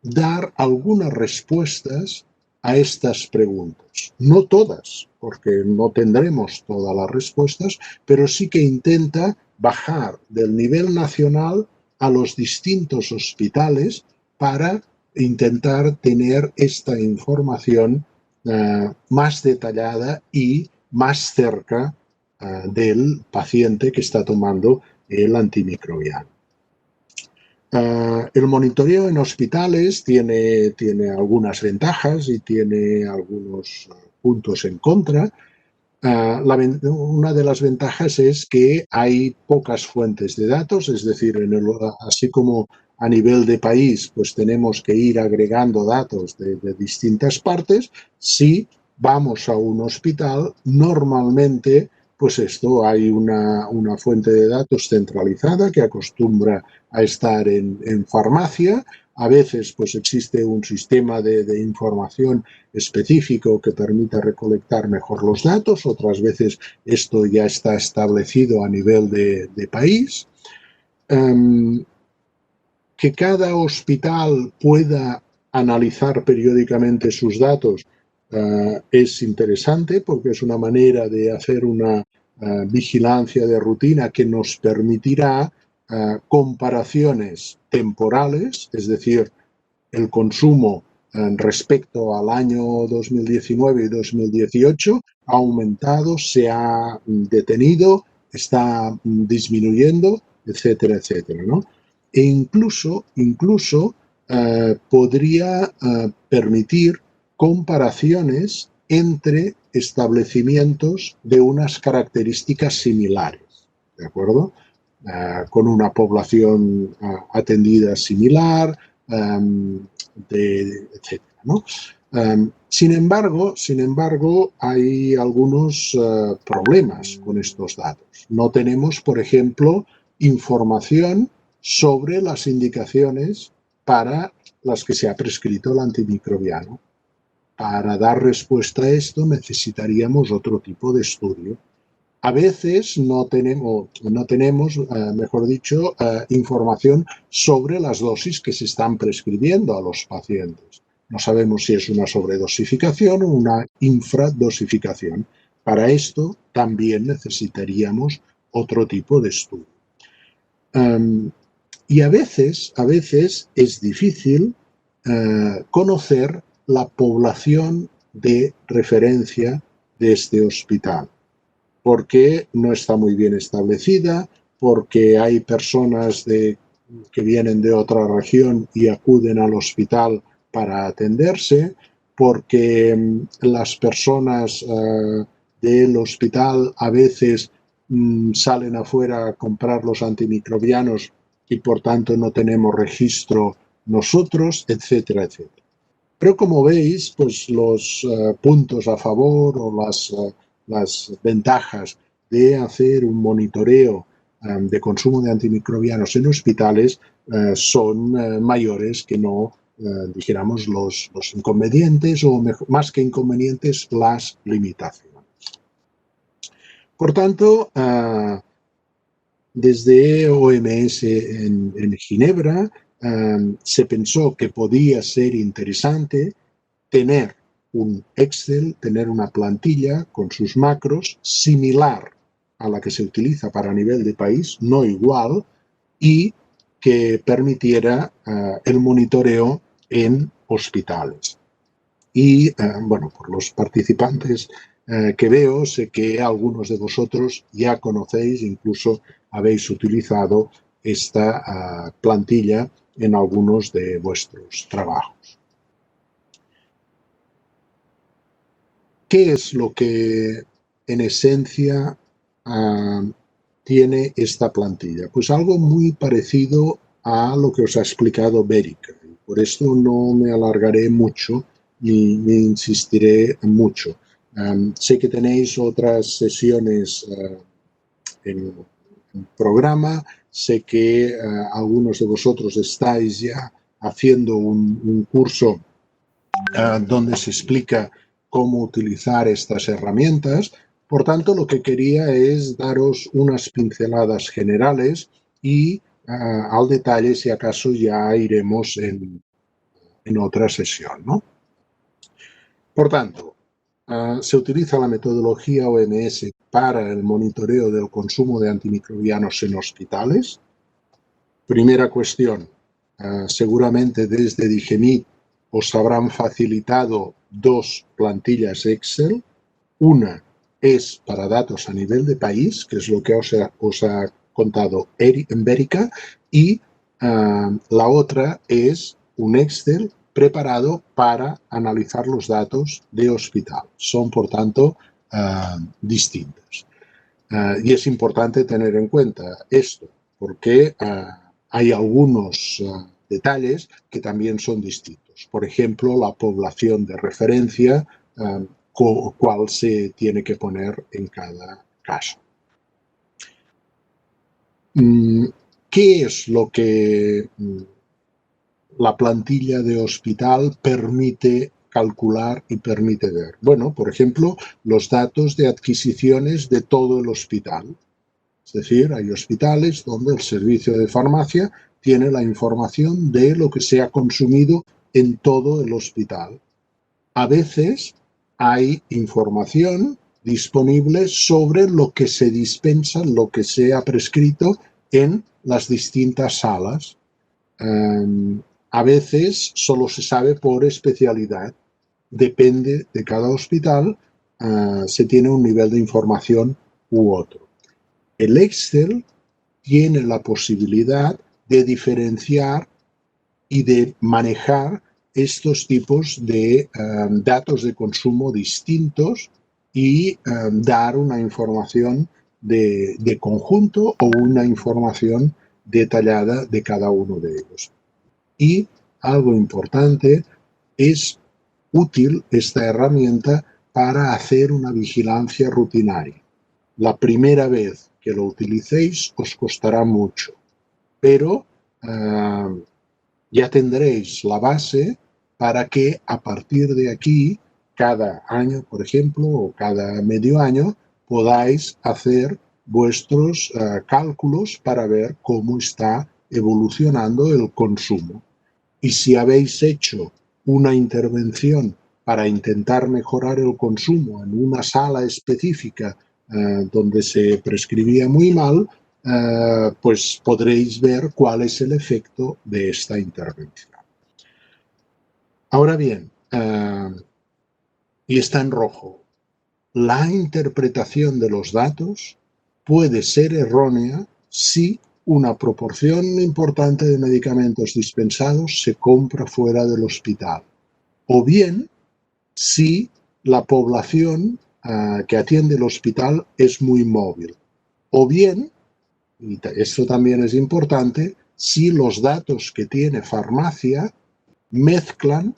dar algunas respuestas a estas preguntas. No todas, porque no tendremos todas las respuestas, pero sí que intenta bajar del nivel nacional a los distintos hospitales para intentar tener esta información más detallada y más cerca del paciente que está tomando el antimicrobiano. El monitoreo en hospitales tiene algunas ventajas y tiene algunos puntos en contra. Una de las ventajas es que hay pocas fuentes de datos, es decir, así como a nivel de país pues tenemos que ir agregando datos de distintas partes, si vamos a un hospital, normalmente pues hay una fuente de datos centralizada que acostumbra a estar en farmacia. A veces pues existe un sistema de información específico que permita recolectar mejor los datos, otras veces esto ya está establecido a nivel de país. Que cada hospital pueda analizar periódicamente sus datos es interesante porque es una manera de hacer una vigilancia de rutina que nos permitirá comparaciones temporales, es decir, el consumo respecto al año 2019 y 2018 ha aumentado, se ha detenido, está disminuyendo, etcétera, etcétera, ¿no? E incluso podría permitir comparaciones entre establecimientos de unas características similares, ¿de acuerdo? Con una población atendida similar, etcétera, ¿no? Sin embargo, hay algunos problemas con estos datos. No tenemos, por ejemplo, información sobre las indicaciones para las que se ha prescrito el antimicrobiano. Para dar respuesta a esto necesitaríamos otro tipo de estudio. A veces no tenemos, mejor dicho, información sobre las dosis que se están prescribiendo a los pacientes. No sabemos si es una sobredosificación o una infradosificación. Para esto también necesitaríamos otro tipo de estudio. Y a veces es difícil conocer la población de referencia de este hospital, porque no está muy bien establecida, porque hay personas que vienen de otra región y acuden al hospital para atenderse, porque las personas del hospital a veces salen afuera a comprar los antimicrobianos y por tanto no tenemos registro nosotros, etcétera, etcétera. Pero como veis, pues los puntos a favor o las ventajas de hacer un monitoreo de consumo de antimicrobianos en hospitales son mayores que no, dijéramos, los inconvenientes o más que inconvenientes, las limitaciones. Por tanto, desde OMS en Ginebra se pensó que podía ser interesante tener un Excel, tener una plantilla con sus macros similar a la que se utiliza para nivel de país, no igual, y que permitiera el monitoreo en hospitales. Y, bueno, por los participantes que veo, sé que algunos de vosotros ya conocéis, incluso habéis utilizado esta plantilla en algunos de vuestros trabajos. ¿Qué es lo que en esencia tiene esta plantilla? Pues algo muy parecido a lo que os ha explicado Berica. Por esto no me alargaré mucho ni insistiré mucho. Sé que tenéis otras sesiones en programa, sé que algunos de vosotros estáis ya haciendo un curso donde se explica cómo utilizar estas herramientas. Por tanto, lo que quería es daros unas pinceladas generales y al detalle, si acaso, ya iremos en otra sesión, ¿no? Por tanto, se utiliza la metodología OMS para el monitoreo del consumo de antimicrobianos en hospitales. Primera cuestión, seguramente desde Digemit os habrán facilitado dos plantillas Excel. Una es para datos a nivel de país, que es lo que os ha contado Berica, y La otra es un Excel preparado para analizar los datos de hospital. Son, por tanto, distintas. Y es importante tener en cuenta esto, porque hay algunos detalles que también son distintos. Por ejemplo, la población de referencia, cuál se tiene que poner en cada caso. ¿Qué es lo que la plantilla de hospital permite calcular y permite ver? Bueno, por ejemplo, los datos de adquisiciones de todo el hospital. Es decir, hay hospitales donde el servicio de farmacia tiene la información de lo que se ha consumido en todo el hospital. A veces hay información disponible sobre lo que se dispensa, lo que se ha prescrito en las distintas salas. A veces solo se sabe por especialidad. Depende de cada hospital, se tiene un nivel de información u otro. El Excel tiene la posibilidad de diferenciar y de manejar estos tipos de datos de consumo distintos y dar una información de conjunto o una información detallada de cada uno de ellos. Y algo importante, es útil esta herramienta para hacer una vigilancia rutinaria. La primera vez que lo utilicéis os costará mucho, pero ya tendréis la base para que a partir de aquí, cada año, por ejemplo, o cada medio año, podáis hacer vuestros cálculos para ver cómo está evolucionando el consumo. Y si habéis hecho una intervención para intentar mejorar el consumo en una sala específica donde se prescribía muy mal, pues podréis ver cuál es el efecto de esta intervención. Ahora bien, y está en rojo, la interpretación de los datos puede ser errónea si una proporción importante de medicamentos dispensados se compra fuera del hospital, o bien si la población que atiende el hospital es muy móvil, o bien, y esto también es importante, si los datos que tiene farmacia mezclan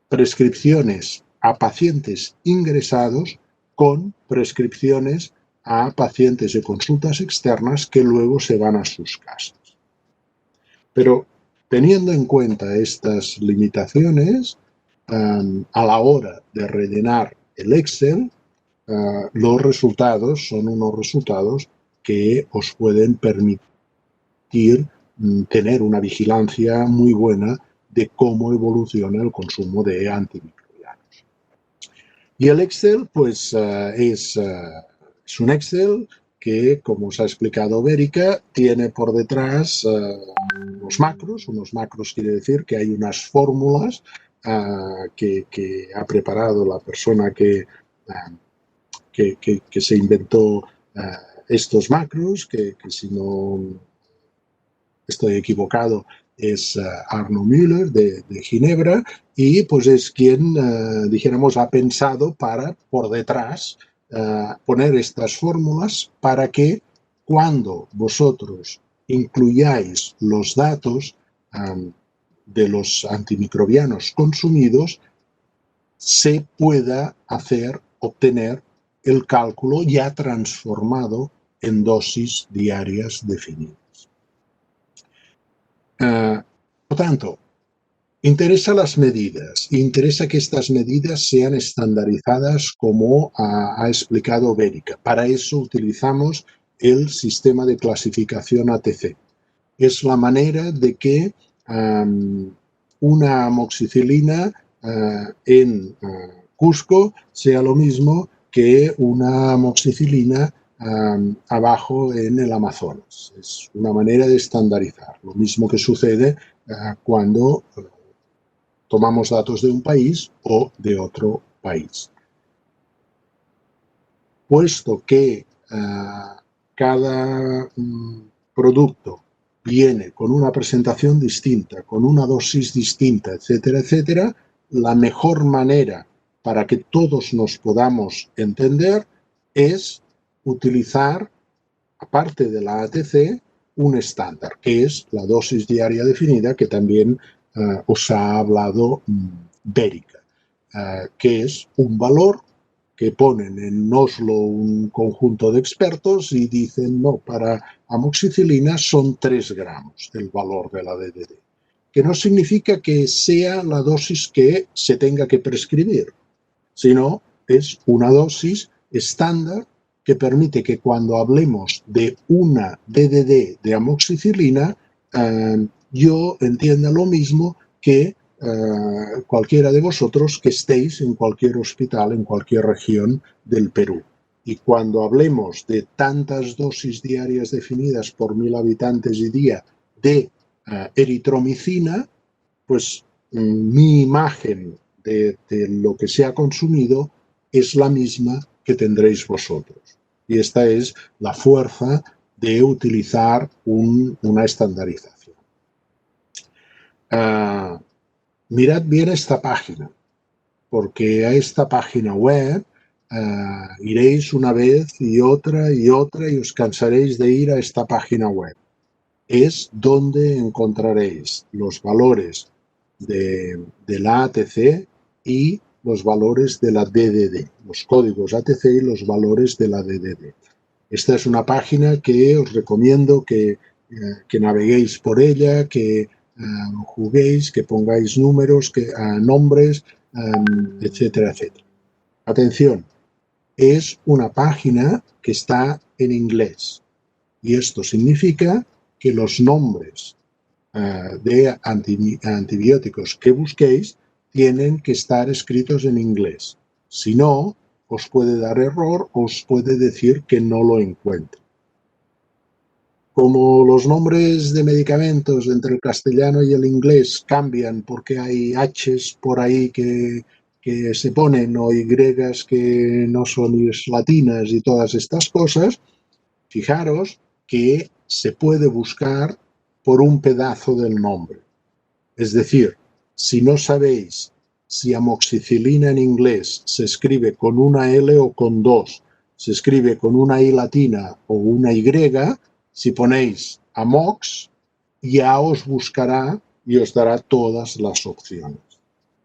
prescripciones a pacientes ingresados con prescripciones a pacientes de consultas externas que luego se van a sus casas. Pero teniendo en cuenta estas limitaciones, a la hora de rellenar el Excel, los resultados son unos resultados que os pueden permitir tener una vigilancia muy buena de cómo evoluciona el consumo de antimicrobianos. Y el Excel, pues, es un Excel que, como os ha explicado Verica, tiene por detrás unos macros. Unos macros quiere decir que hay unas fórmulas que ha preparado la persona que se inventó estos macros, que si no estoy equivocado es Arno Müller de Ginebra, y pues es quien, dijéramos, ha pensado por detrás, poner estas fórmulas para que cuando vosotros incluyáis los datos de los antimicrobianos consumidos, se pueda obtener el cálculo ya transformado en dosis diarias definidas. Por tanto, interesa las medidas, interesa que estas medidas sean estandarizadas como ha explicado Verica. Para eso utilizamos el sistema de clasificación ATC. Es la manera de que una amoxicilina en Cusco sea lo mismo que una amoxicilina abajo en el Amazonas. Es una manera de estandarizar. Lo mismo que sucede cuando tomamos datos de un país o de otro país. Puesto que cada producto viene con una presentación distinta, con una dosis distinta, etcétera, etcétera, la mejor manera para que todos nos podamos entender es utilizar, aparte de la ATC, un estándar, que es la dosis diaria definida, que también os ha hablado Verica, que es un valor que ponen en Oslo un conjunto de expertos y dicen, no, para amoxicilina son 3 gramos el valor de la DDD, que no significa que sea la dosis que se tenga que prescribir, sino es una dosis estándar que permite que cuando hablemos de una DDD de amoxicilina, yo entienda lo mismo que cualquiera de vosotros que estéis en cualquier hospital, en cualquier región del Perú. Y cuando hablemos de tantas dosis diarias definidas por 1000 habitantes y día de eritromicina, pues mi imagen de lo que se ha consumido es la misma que tendréis vosotros. Y esta es la fuerza de utilizar una estandarización. Mirad bien esta página, porque a esta página web iréis una vez y otra y os cansaréis de ir a esta página web. Es donde encontraréis los valores de la ATC y los valores de la DDD, los códigos ATC y los valores de la DDD. Esta es una página que os recomiendo que naveguéis por ella, que juguéis, que pongáis números, nombres, etcétera, etcétera. Atención, es una página que está en inglés y esto significa que los nombres de antibióticos que busquéis tienen que estar escritos en inglés. Si no, os puede dar error, os puede decir que no lo encuentre. Como los nombres de medicamentos entre el castellano y el inglés cambian porque hay H's por ahí que se ponen o Y's que no son latinas y todas estas cosas, fijaros que se puede buscar por un pedazo del nombre. Es decir, si no sabéis si amoxicilina en inglés se escribe con una L o con 2, se escribe con una I latina o una Y, si ponéis amox, ya os buscará y os dará todas las opciones.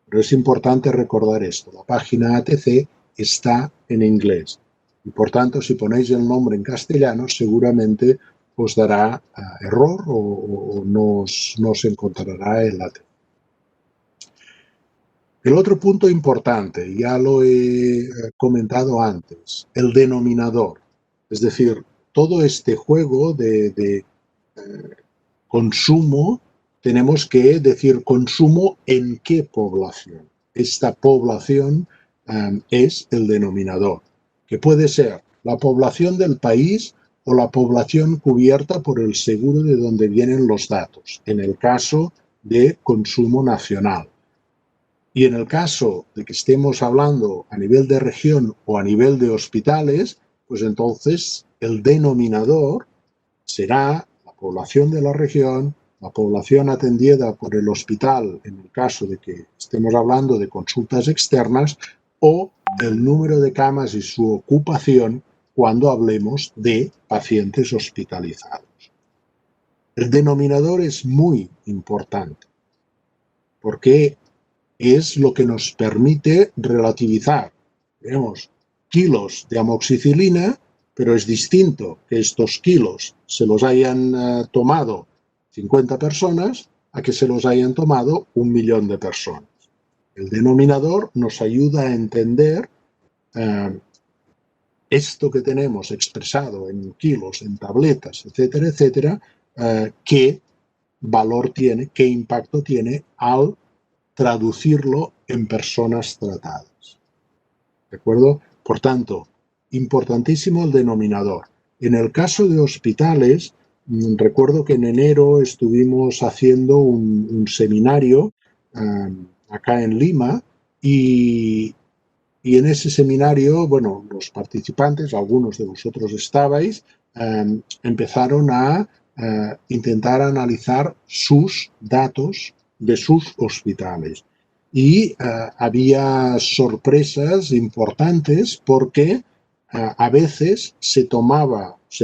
Pero es importante recordar esto, la página ATC está en inglés. Y por tanto, si ponéis el nombre en castellano, seguramente os dará error o no se encontrará el ATC. El otro punto importante, ya lo he comentado antes, el denominador. Es decir, todo este juego de consumo, tenemos que decir consumo en qué población. Esta población es el denominador, que puede ser la población del país o la población cubierta por el seguro de donde vienen los datos, en el caso de consumo nacional. Y en el caso de que estemos hablando a nivel de región o a nivel de hospitales, pues entonces el denominador será la población de la región, la población atendida por el hospital en el caso de que estemos hablando de consultas externas, o el número de camas y su ocupación cuando hablemos de pacientes hospitalizados. El denominador es muy importante porque es lo que nos permite relativizar. Tenemos kilos de amoxicilina, pero es distinto que estos kilos se los hayan tomado 50 personas a que se los hayan tomado 1 millón de personas. El denominador nos ayuda a entender esto que tenemos expresado en kilos, en tabletas, etcétera, etcétera, qué valor tiene, qué impacto tiene al traducirlo en personas tratadas. ¿De acuerdo? Por tanto, importantísimo el denominador. En el caso de hospitales, recuerdo que en enero estuvimos haciendo un seminario acá en Lima y en ese seminario, bueno, los participantes, algunos de vosotros estabais, empezaron a intentar analizar sus datos de sus hospitales. Y había sorpresas importantes porque a veces se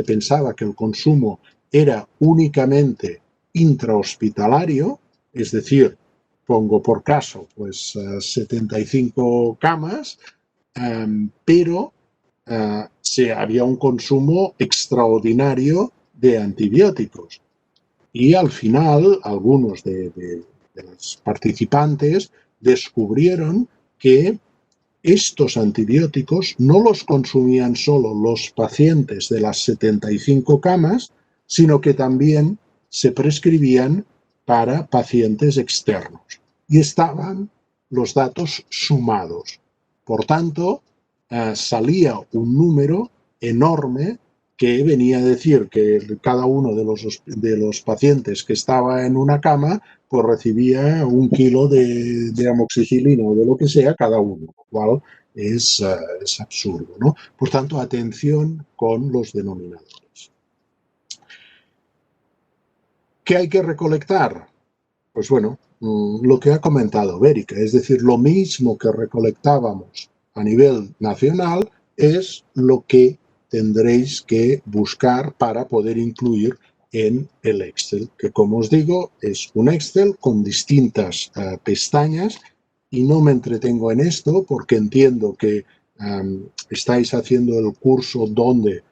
pensaba que el consumo era únicamente intrahospitalario, es decir, pongo por caso, pues 75 camas, pero había un consumo extraordinario de antibióticos. Y al final, algunos de los participantes descubrieron que estos antibióticos no los consumían solo los pacientes de las 75 camas, sino que también se prescribían para pacientes externos. Y estaban los datos sumados. Por tanto, salía un número enorme que venía a decir que cada uno de los pacientes que estaba en una cama pues recibía 1 kilo de amoxicilina o de lo que sea cada uno, lo cual es absurdo, ¿no? Por tanto, atención con los denominadores. ¿Qué hay que recolectar? Pues bueno, lo que ha comentado Verica, es decir, lo mismo que recolectábamos a nivel nacional es lo que tendréis que buscar para poder incluir en el Excel, que como os digo es un Excel con distintas pestañas y no me entretengo en esto porque entiendo que estáis haciendo el curso donde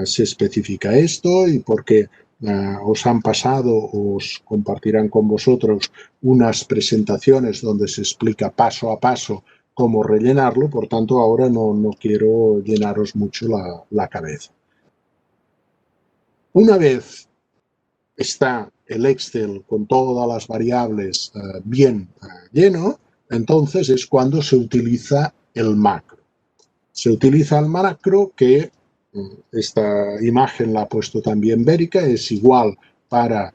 se especifica esto y porque os han pasado o os compartirán con vosotros unas presentaciones donde se explica paso a paso cómo rellenarlo, por tanto ahora no quiero llenaros mucho la cabeza. Una vez está el Excel con todas las variables bien lleno, entonces es cuando se utiliza el macro. Se utiliza el macro que, esta imagen la ha puesto también Verica, es igual para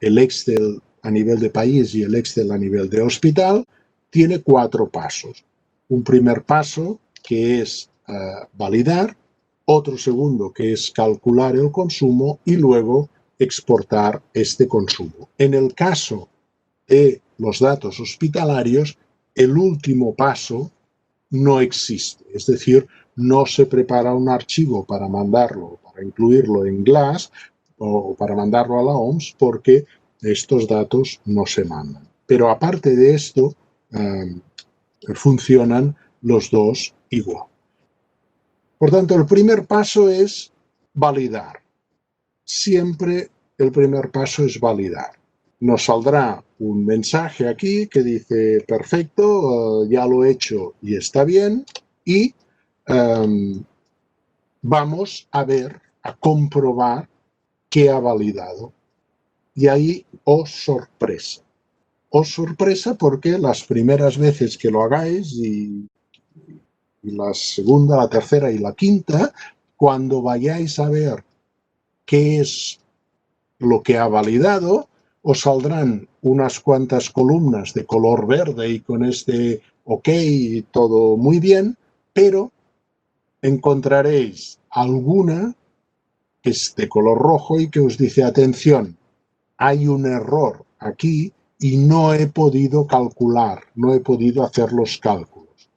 el Excel a nivel de país y el Excel a nivel de hospital. Tiene 4 pasos. Un primer paso que es validar, otro segundo que es calcular el consumo y luego exportar este consumo. En el caso de los datos hospitalarios, el último paso no existe, es decir, no se prepara un archivo para mandarlo, para incluirlo en GLASS o para mandarlo a la OMS porque estos datos no se mandan. Pero aparte de esto, funcionan los dos igual. Por tanto, el primer paso es validar. Siempre el primer paso es validar. Nos saldrá un mensaje aquí que dice, perfecto, ya lo he hecho y está bien, y vamos a ver, a comprobar que ha validado. Y ahí, oh sorpresa. Oh sorpresa porque las primeras veces que lo hagáis y la segunda, la tercera y la quinta, cuando vayáis a ver qué es lo que ha validado, os saldrán unas cuantas columnas de color verde y con este OK y todo muy bien, pero encontraréis alguna que es de color rojo y que os dice, atención, hay un error aquí y no he podido calcular, no he podido hacer los cálculos.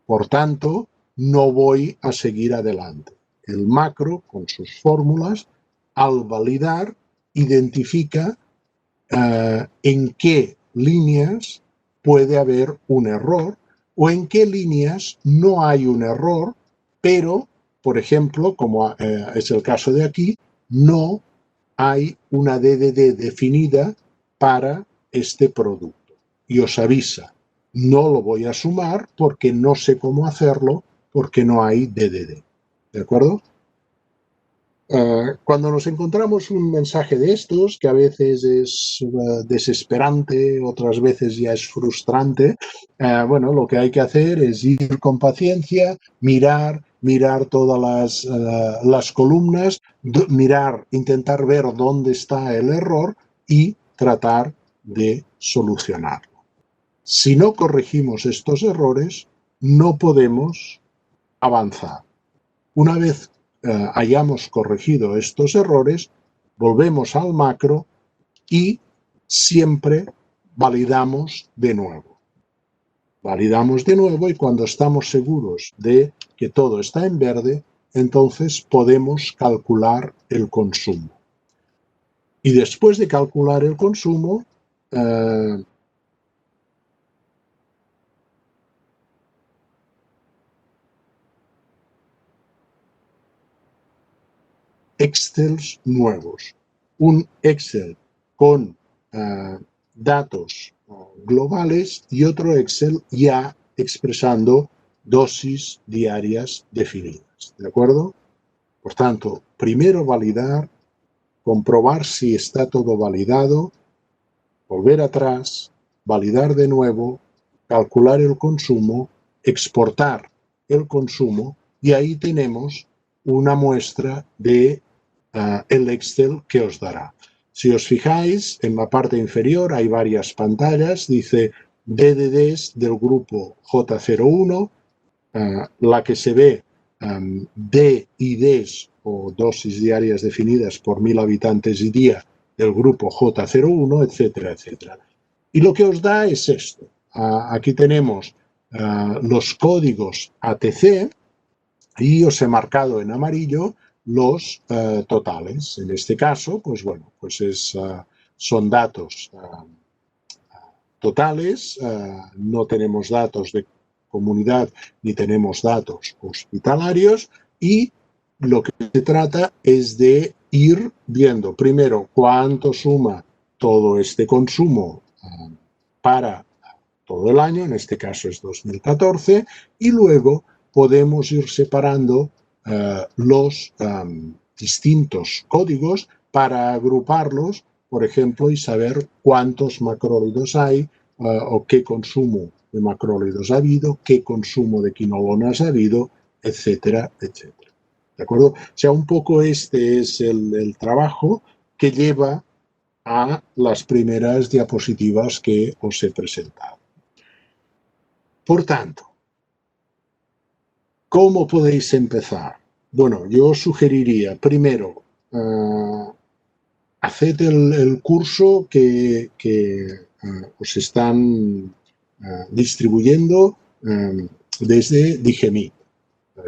Por tanto, no voy a seguir adelante. El macro, con sus fórmulas, al validar, identifica en qué líneas puede haber un error o en qué líneas no hay un error, pero, por ejemplo, como es el caso de aquí, no hay una DDD definida para este producto. Y os avisa, no lo voy a sumar porque no sé cómo hacerlo, porque no hay DDD. ¿De acuerdo? Cuando nos encontramos un mensaje de estos, que a veces es desesperante, otras veces ya es frustrante, bueno, lo que hay que hacer es ir con paciencia, mirar todas las columnas, intentar ver dónde está el error y tratar de solucionarlo. Si no corregimos estos errores, no podemos avanzar. Una vez hayamos corregido estos errores, volvemos al macro y siempre validamos de nuevo. Validamos de nuevo y cuando estamos seguros de que todo está en verde, entonces podemos calcular el consumo. Y después de calcular el consumo, Excels nuevos. Un Excel con datos globales y otro Excel ya expresando dosis diarias definidas. ¿De acuerdo? Por tanto, primero validar, comprobar si está todo validado, volver atrás, validar de nuevo, calcular el consumo, exportar el consumo y ahí tenemos una muestra de el Excel que os dará. Si os fijáis, en la parte inferior hay varias pantallas, dice DDDs del grupo J01, la que se ve DIDs o dosis diarias definidas por 1000 habitantes y día del grupo J01, etcétera, etcétera. Y lo que os da es esto. Aquí tenemos los códigos ATC y os he marcado en amarillo los totales. En este caso, pues bueno, pues son datos totales, no tenemos datos de comunidad ni tenemos datos hospitalarios y lo que se trata es de ir viendo primero cuánto suma todo este consumo para todo el año, en este caso es 2014, y luego podemos ir separando los distintos códigos para agruparlos, por ejemplo, y saber cuántos macrólidos hay o qué consumo de macrólidos ha habido, qué consumo de quinolonas ha habido, etcétera, etcétera. ¿De acuerdo? O sea, un poco este es el trabajo que lleva a las primeras diapositivas que os he presentado. Por tanto, ¿cómo podéis empezar? Bueno, yo os sugeriría, primero, haced el curso que os están distribuyendo desde Digemit,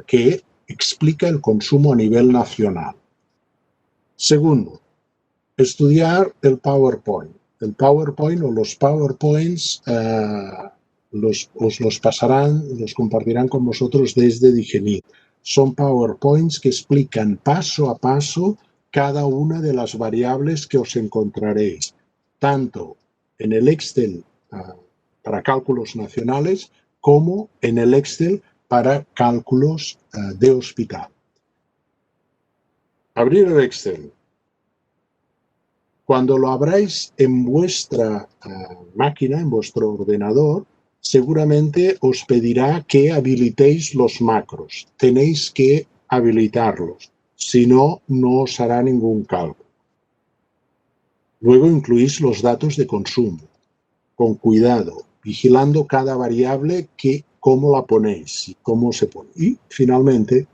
que explica el consumo a nivel nacional. Segundo, estudiar el PowerPoint. El PowerPoint o los PowerPoints os los pasarán, los compartirán con vosotros desde Digemit. Son PowerPoints que explican paso a paso cada una de las variables que os encontraréis, tanto en el Excel para cálculos nacionales como en el Excel para cálculos de hospital. Abrir el Excel. Cuando lo abráis en vuestra máquina, en vuestro ordenador, seguramente os pedirá que habilitéis los macros. Tenéis que habilitarlos, si no, no os hará ningún cálculo. Luego incluís los datos de consumo, con cuidado, vigilando cada variable cómo la ponéis y cómo se pone. Y finalmente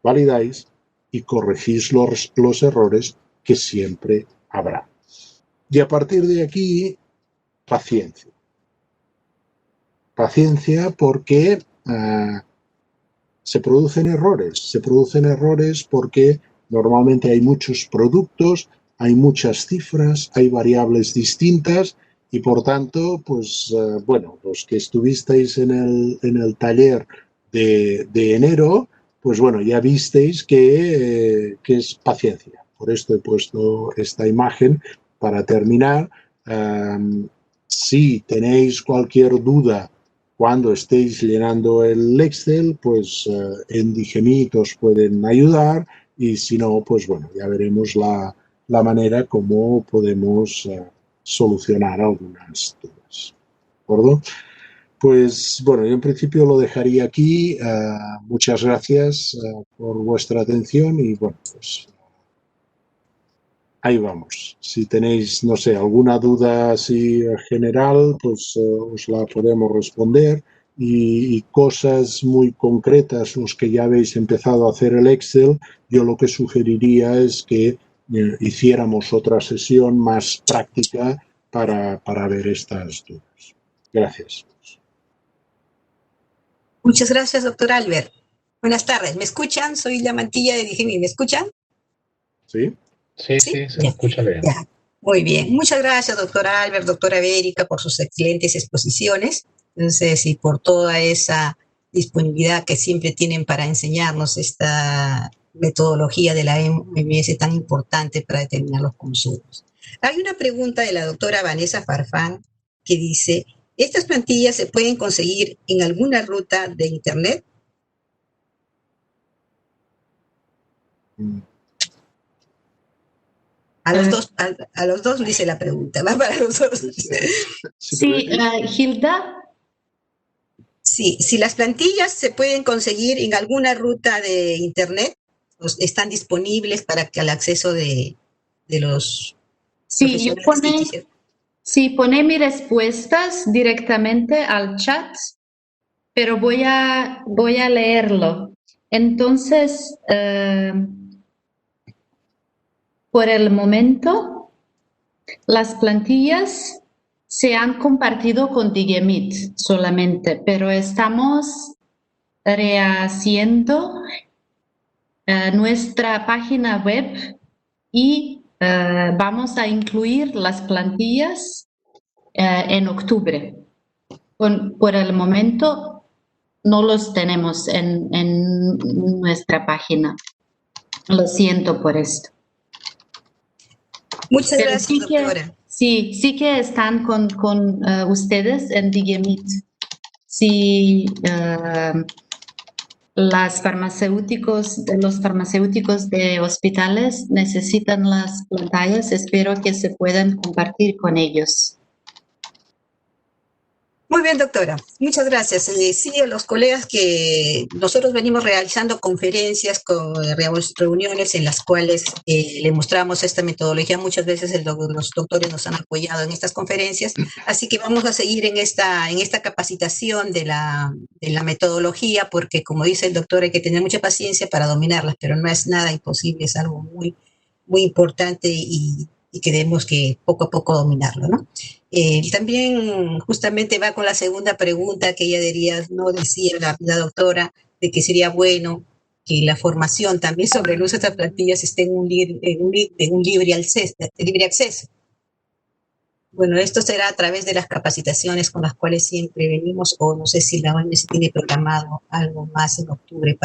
validáis y corregís los errores que siempre habrá. Y a partir de aquí, paciencia. Paciencia porque se producen errores. Se producen errores porque normalmente hay muchos productos, hay muchas cifras, hay variables distintas y por tanto, pues bueno, los que estuvisteis en el taller de enero, pues bueno, ya visteis que es paciencia. Por esto he puesto esta imagen para terminar. Si tenéis cualquier duda cuando estéis llenando el Excel, pues en Digemit os pueden ayudar y si no, pues bueno, ya veremos la manera como podemos solucionar algunas dudas. ¿De acuerdo? Pues bueno, yo en principio lo dejaría aquí. Muchas gracias por vuestra atención y bueno, pues ahí vamos. Si tenéis, no sé, alguna duda así general, pues os la podemos responder. Y cosas muy concretas, los que ya habéis empezado a hacer el Excel, yo lo que sugeriría es que hiciéramos otra sesión más práctica para ver estas dudas. Gracias. Muchas gracias, doctor Albert. Buenas tardes. ¿Me escuchan? Soy la Mantilla de Digemi. ¿Me escuchan? ¿Sí? Sí, ¿Sí? sí, se Ya. escucha bien. Ya. Muy bien. Muchas gracias, doctor Albert, doctora Bérica, por sus excelentes exposiciones. Entonces, y por toda esa disponibilidad que siempre tienen para enseñarnos esta metodología de la OMS tan importante para determinar los consumos. Hay una pregunta de la doctora Vanessa Farfán que dice, ¿estas plantillas se pueden conseguir en alguna ruta de Internet? A los dos dice la pregunta, va para los dos. Sí, Hilda. Sí, si las plantillas se pueden conseguir en alguna ruta de Internet, pues están disponibles para que al acceso de los Sí, pone mis respuestas directamente al chat, pero voy a leerlo. Entonces, por el momento, las plantillas se han compartido con Digemit solamente, pero estamos rehaciendo nuestra página web y vamos a incluir las plantillas en octubre. Por el momento no los tenemos en nuestra página. Lo siento por esto. Muchas gracias, doctora. Sí que están con ustedes en Digemit. Sí, los farmacéuticos de hospitales necesitan las pantallas. Espero que se puedan compartir con ellos. Muy bien, doctora. Muchas gracias. Sí, a los colegas que nosotros venimos realizando conferencias, reuniones en las cuales le mostramos esta metodología. Muchas veces los doctores nos han apoyado en estas conferencias. Así que vamos a seguir en esta capacitación de la metodología, porque como dice el doctor, hay que tener mucha paciencia para dominarlas, pero no es nada imposible, es algo muy, muy importante y que debemos que poco a poco dominarlo, ¿no? También justamente va con la segunda pregunta que ella decía la doctora, de que sería bueno que la formación también sobre el uso de estas plantillas esté en un libre acceso. Bueno, esto será a través de las capacitaciones con las cuales siempre venimos, o no sé si la OMS tiene programado algo más en octubre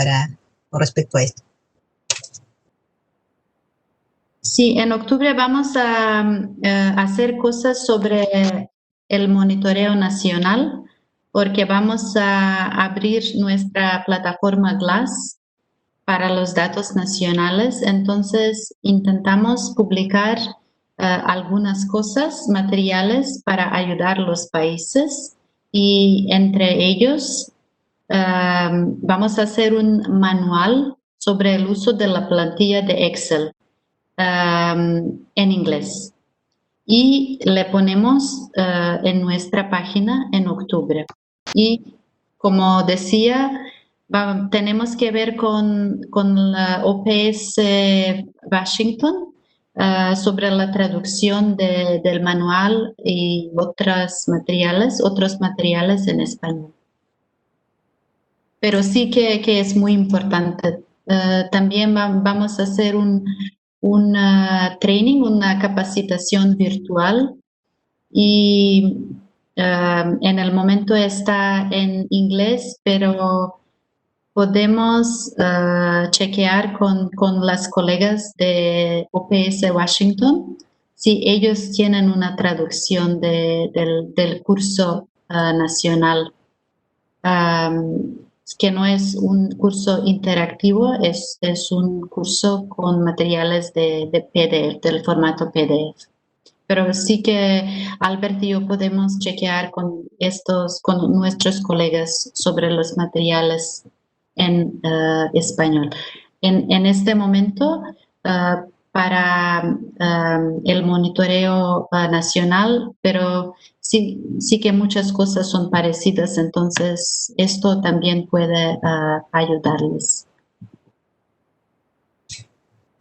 con respecto a esto. Sí, en octubre vamos a hacer cosas sobre el monitoreo nacional, porque vamos a abrir nuestra plataforma GLASS para los datos nacionales. Entonces, intentamos publicar algunas cosas, materiales para ayudar a los países, y entre ellos vamos a hacer un manual sobre el uso de la plantilla de Excel. En inglés, y le ponemos en nuestra página en octubre. Y como decía, tenemos que ver con la OPS Washington sobre la traducción del manual y otros materiales en español. Pero sí que es muy importante. También vamos a hacer un training, una capacitación virtual, y en el momento está en inglés, pero podemos chequear con las colegas de OPS Washington si ellos tienen una traducción del curso nacional. Que no es un curso interactivo, es un curso con materiales de PDF, del formato PDF. Pero sí que Albert y yo podemos chequear con nuestros colegas sobre los materiales en español. En este momento, para el monitoreo nacional, pero sí que muchas cosas son parecidas, entonces esto también puede ayudarles.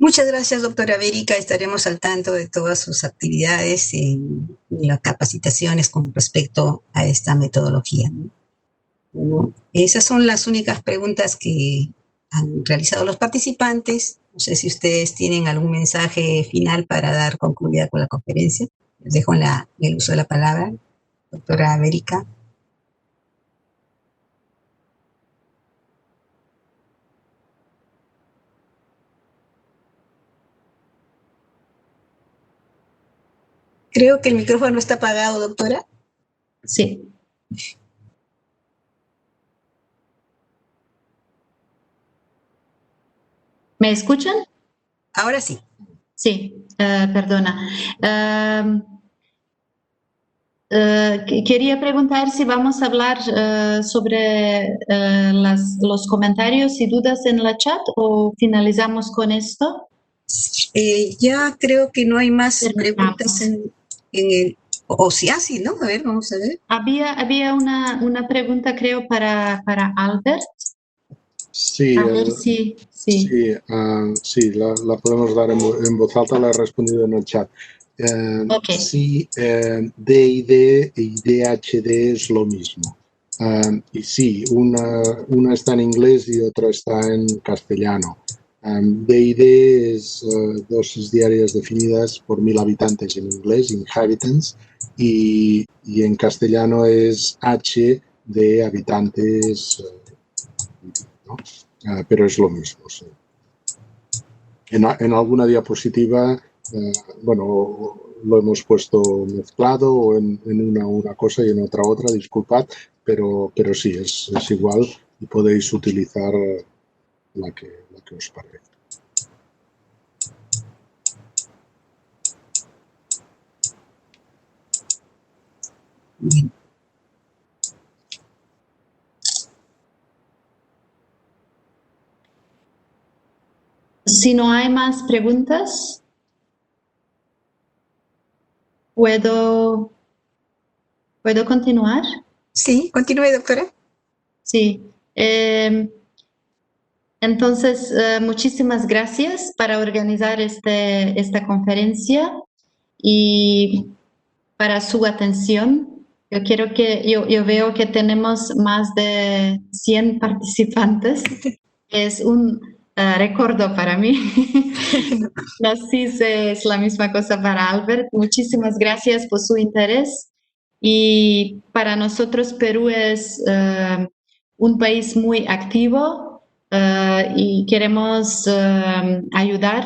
Muchas gracias, doctora Bérica. Estaremos al tanto de todas sus actividades y las capacitaciones con respecto a esta metodología. Esas son las únicas preguntas que han realizado los participantes. No sé si ustedes tienen algún mensaje final para dar concluida con la conferencia. Les dejo el uso de la palabra, doctora Bérica. Creo que el micrófono está apagado, doctora. Sí. ¿Me escuchan? Ahora sí. Sí, perdona. Quería preguntar si vamos a hablar sobre los comentarios y dudas en la chat o finalizamos con esto. Ya creo que no hay más preguntas en el... O sí, así, ¿no? A ver, vamos a ver. Había una pregunta, creo, para Albert. Sí, a ver si... Sí, sí, la podemos dar en voz alta, la he respondido en el chat. Okay. Sí, DID y DHD es lo mismo. Y sí, una está en inglés y otra está en castellano. DID es dosis diarias definidas por 1000 habitantes en inglés, inhabitants, y en castellano es H de habitantes, ¿no? Pero es lo mismo, sí. En alguna diapositiva, bueno, lo hemos puesto mezclado o en una cosa y en otra, disculpad, pero sí, es igual y podéis utilizar la que os parezca. Bien. Si no hay más preguntas, ¿puedo continuar? Sí, continúe, doctora. Sí. Entonces, muchísimas gracias para organizar esta conferencia y para su atención. Yo veo que tenemos más de 100 participantes. Es un recuerdo para mí. No sé si es la misma cosa para Albert. Muchísimas gracias por su interés. Y para nosotros Perú es un país muy activo y queremos ayudar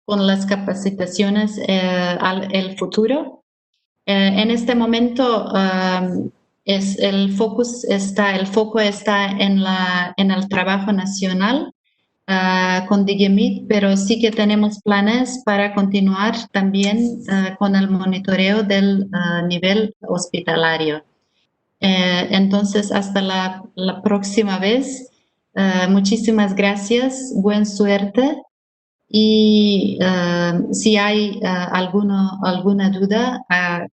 con las capacitaciones al futuro. En este momento el foco está en el trabajo nacional con DIGEMIT, pero sí que tenemos planes para continuar también con el monitoreo del nivel hospitalario. Entonces, hasta la próxima vez. Muchísimas gracias, buena suerte. Y si hay alguna duda,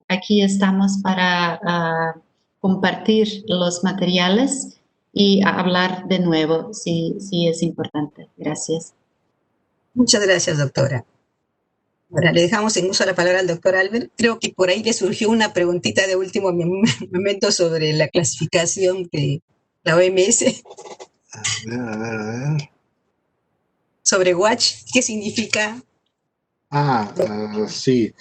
aquí estamos para compartir los materiales y hablar de nuevo si es importante. Gracias. Muchas gracias, doctora. Ahora le dejamos en uso la palabra al doctor Albert. Creo que por ahí le surgió una preguntita de último momento sobre la clasificación de la OMS. A ver. Sobre WATCH, ¿qué significa? Sí.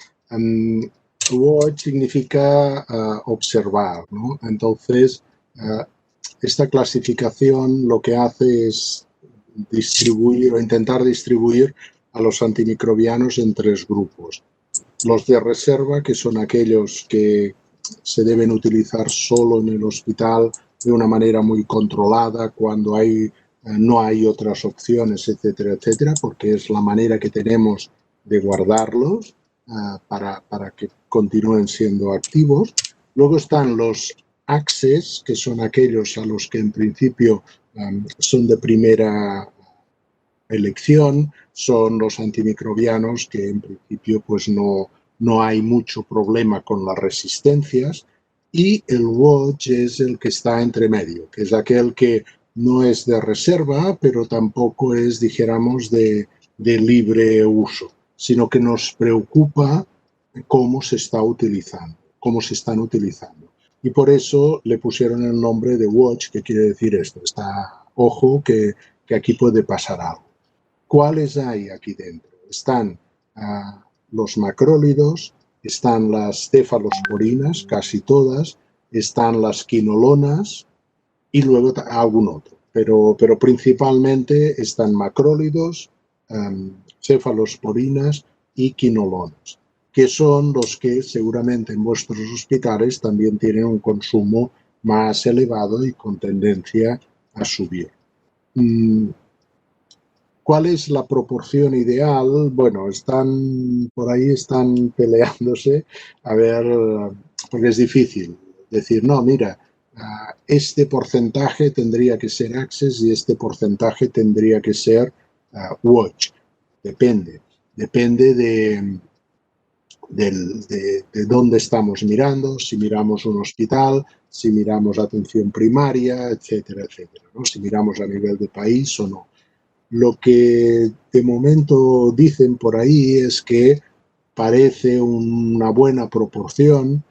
Watch significa observar, ¿no? Entonces, esta clasificación lo que hace es distribuir o intentar distribuir a los antimicrobianos en 3 grupos. Los de reserva, que son aquellos que se deben utilizar solo en el hospital de una manera muy controlada cuando no hay otras opciones, etcétera, etcétera, porque es la manera que tenemos de guardarlos para que continúen siendo activos. Luego están los Access, que son aquellos a los que en principio son de primera elección, son los antimicrobianos que en principio pues no hay mucho problema con las resistencias, y el Watch es el que está entre medio, que es aquel que no es de reserva, pero tampoco es, dijéramos, de de libre uso, sino que nos preocupa cómo se está utilizando, cómo se están utilizando. Y por eso le pusieron el nombre de Watch, que quiere decir esto, ojo que aquí puede pasar algo. ¿Cuáles hay aquí dentro? Están los macrólidos, están las cefalosporinas, casi todas, están las quinolonas y luego algún otro. Pero principalmente están macrólidos, cefalosporinas y quinolonas, que son los que seguramente en vuestros hospitales también tienen un consumo más elevado y con tendencia a subir. ¿Cuál es la proporción ideal? Bueno, por ahí están peleándose, a ver, porque es difícil decir, no, mira, este porcentaje tendría que ser Access y este porcentaje tendría que ser Watch. Depende de dónde estamos mirando, si miramos un hospital, si miramos atención primaria, etcétera, etcétera, ¿no? Si miramos a nivel de país o no. Lo que de momento dicen por ahí es que parece una buena proporción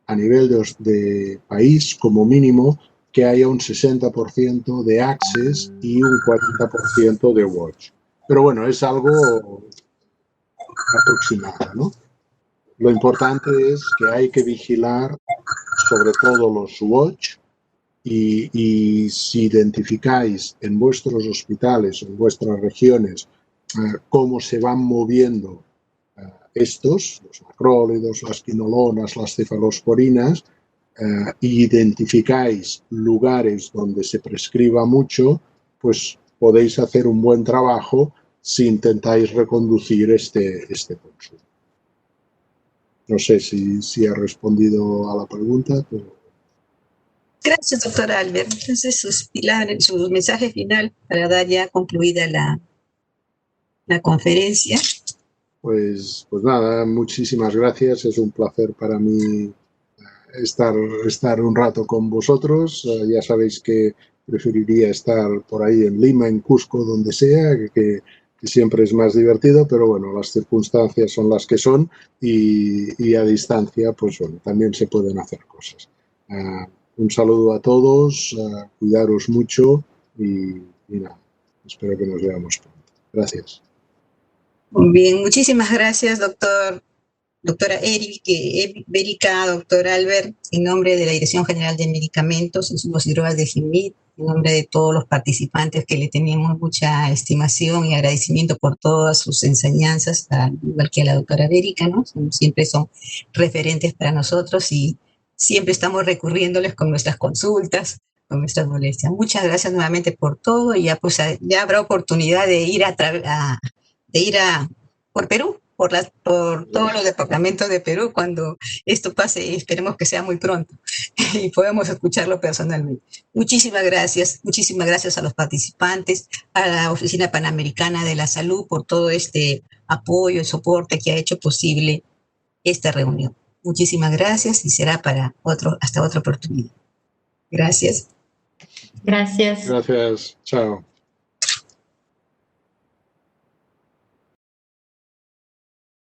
a nivel de país, como mínimo, que haya un 60% de Access y un 40% de Watch. Pero bueno, es algo aproximado, ¿no? Lo importante es que hay que vigilar sobre todo los Watch y si identificáis en vuestros hospitales, en vuestras regiones, cómo se van moviendo los macrólidos, las quinolonas, las cefalosporinas, identificáis lugares donde se prescriba mucho, pues podéis hacer un buen trabajo si intentáis reconducir este consumo. No sé si ha respondido a la pregunta, pero... Gracias, doctor Albert. Entonces, su mensaje final para dar ya concluida la conferencia. Pues nada, muchísimas gracias. Es un placer para mí estar un rato con vosotros. Ya sabéis que preferiría estar por ahí en Lima, en Cusco, donde sea, que siempre es más divertido, pero bueno, las circunstancias son las que son y a distancia, pues bueno, también se pueden hacer cosas. Un saludo a todos, cuidaros mucho y nada, espero que nos veamos pronto. Gracias. Muy bien, muchísimas gracias, doctora Erika, doctor Albert, en nombre de la Dirección General de Medicamentos, Insumos y Drogas de GIMIT, en nombre de todos los participantes que le tenemos mucha estimación y agradecimiento por todas sus enseñanzas, igual que a la doctora Erika, ¿no? Siempre son referentes para nosotros y siempre estamos recurriéndoles con nuestras consultas, con nuestras molestias. Muchas gracias nuevamente por todo y ya habrá oportunidad de ir por Perú, por todos los departamentos de Perú cuando esto pase y esperemos que sea muy pronto y podamos escucharlo personalmente. Muchísimas gracias a los participantes, a la Oficina Panamericana de la Salud por todo este apoyo y soporte que ha hecho posible esta reunión. Muchísimas gracias y será hasta otra oportunidad. Gracias. Gracias. Gracias. Chao.